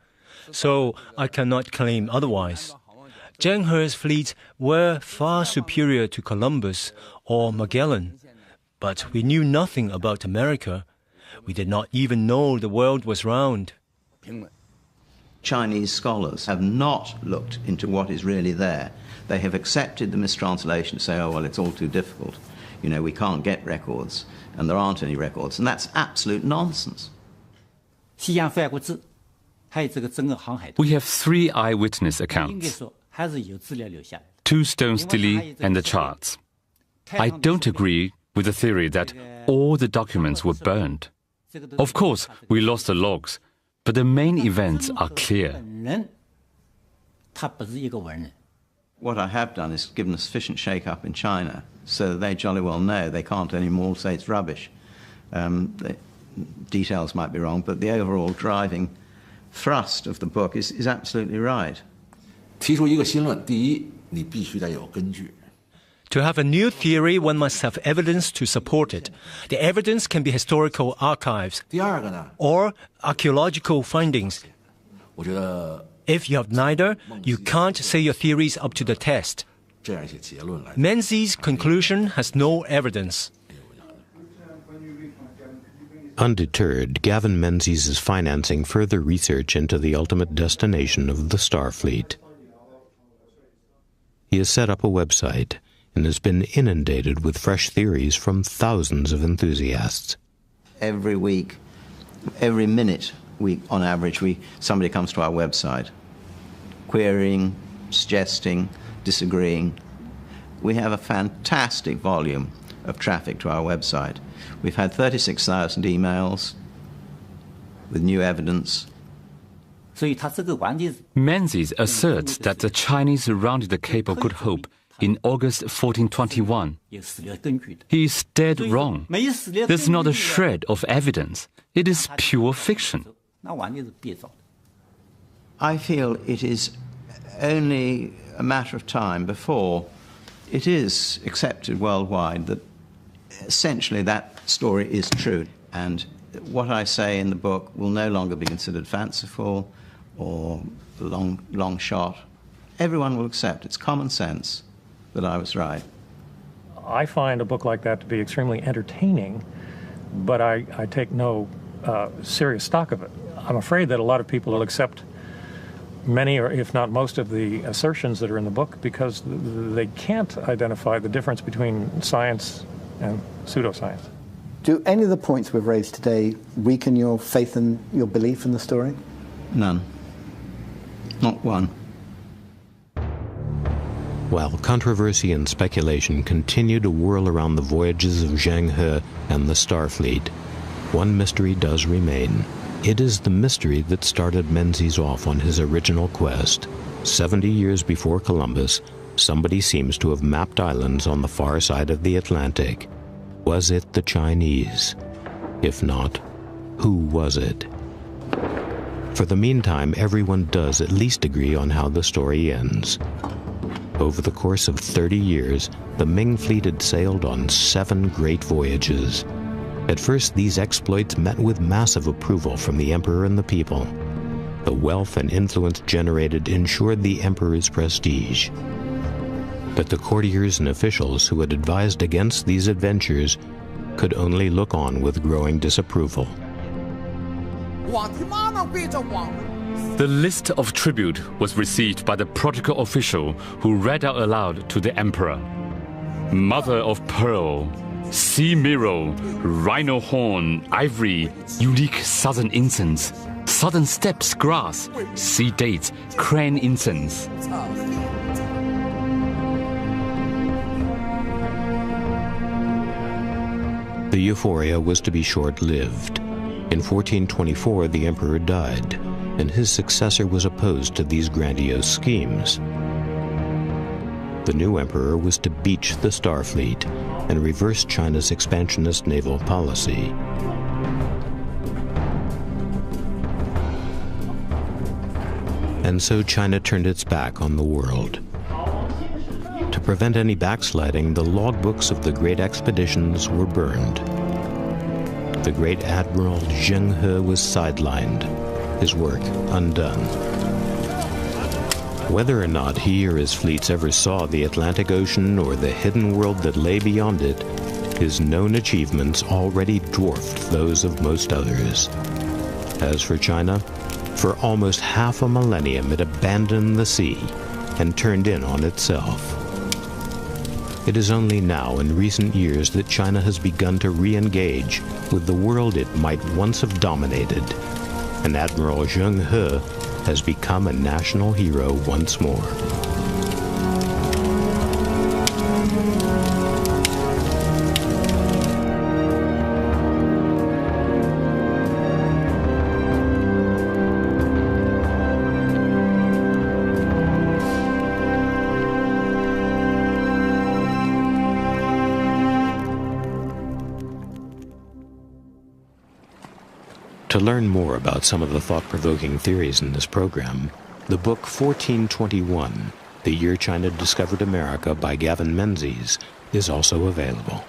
so I cannot claim otherwise. Zheng He's fleets were far superior to Columbus or Magellan, but we knew nothing about America. We did not even know the world was round. Chinese scholars have not looked into what is really there. They have accepted the mistranslation to say, oh, well, it's all too difficult. You know, we can't get records, and there aren't any records, and that's absolute nonsense. We have 3 eyewitness accounts, 2 stone stele and the charts. I don't agree with the theory that all the documents were burned. Of course, we lost the logs, but the main events are clear. What I have done is given a sufficient shake-up in China so that they jolly well know they can't anymore say it's rubbish. The details might be wrong, but the overall driving thrust of the book is absolutely right. To have a new theory, one must have evidence to support it. The evidence can be historical archives or archaeological findings. If you have neither, you can't say your theory is up to the test. Menzies' conclusion has no evidence. Undeterred, Gavin Menzies is financing further research into the ultimate destination of the Starfleet. He has set up a website and has been inundated with fresh theories from thousands of enthusiasts. Every week, every minute, on average, somebody comes to our website, querying, suggesting, disagreeing. We have a fantastic volume of traffic to our website. We've had 36,000 emails with new evidence. Menzies asserts that the Chinese rounded the Cape of Good Hope in August 1421. He is dead wrong. There's not a shred of evidence. It is pure fiction. I feel it is only a matter of time before it is accepted worldwide that essentially that story is true. And what I say in the book will no longer be considered fanciful or long shot, everyone will accept. It's common sense that I was right. I find a book like that to be extremely entertaining, but I take no serious stock of it. I'm afraid that a lot of people will accept many, or if not most, of the assertions that are in the book because they can't identify the difference between science and pseudoscience. Do any of the points we've raised today weaken your faith and your belief in the story? None. Not one. While controversy and speculation continue to whirl around the voyages of Zheng He and the Starfleet, one mystery does remain. It is the mystery that started Menzies off on his original quest. 70 years before Columbus, somebody seems to have mapped islands on the far side of the Atlantic. Was it the Chinese? If not, who was it? For the meantime, everyone does at least agree on how the story ends. Over the course of 30 years, the Ming fleet had sailed on 7 great voyages. At first, these exploits met with massive approval from the emperor and the people. The wealth and influence generated ensured the emperor's prestige. But the courtiers and officials who had advised against these adventures could only look on with growing disapproval. The list of tribute was received by the protocol official who read out aloud to the emperor. Mother of pearl, sea mirror, rhino horn, ivory, unique southern incense, southern steppes grass, sea dates, crane incense. The euphoria was to be short-lived. In 1424, the emperor died, and his successor was opposed to these grandiose schemes. The new emperor was to beach the Starfleet and reverse China's expansionist naval policy. And so China turned its back on the world. To prevent any backsliding, the logbooks of the great expeditions were burned. The great Admiral Zheng He was sidelined, his work undone. Whether or not he or his fleets ever saw the Atlantic Ocean or the hidden world that lay beyond it, his known achievements already dwarfed those of most others. As for China, for almost half a millennium it abandoned the sea and turned in on itself. It is only now in recent years that China has begun to re-engage with the world it might once have dominated, and Admiral Zheng He has become a national hero once more. To learn more about some of the thought-provoking theories in this program, the book 1421, The Year China Discovered America by Gavin Menzies, is also available.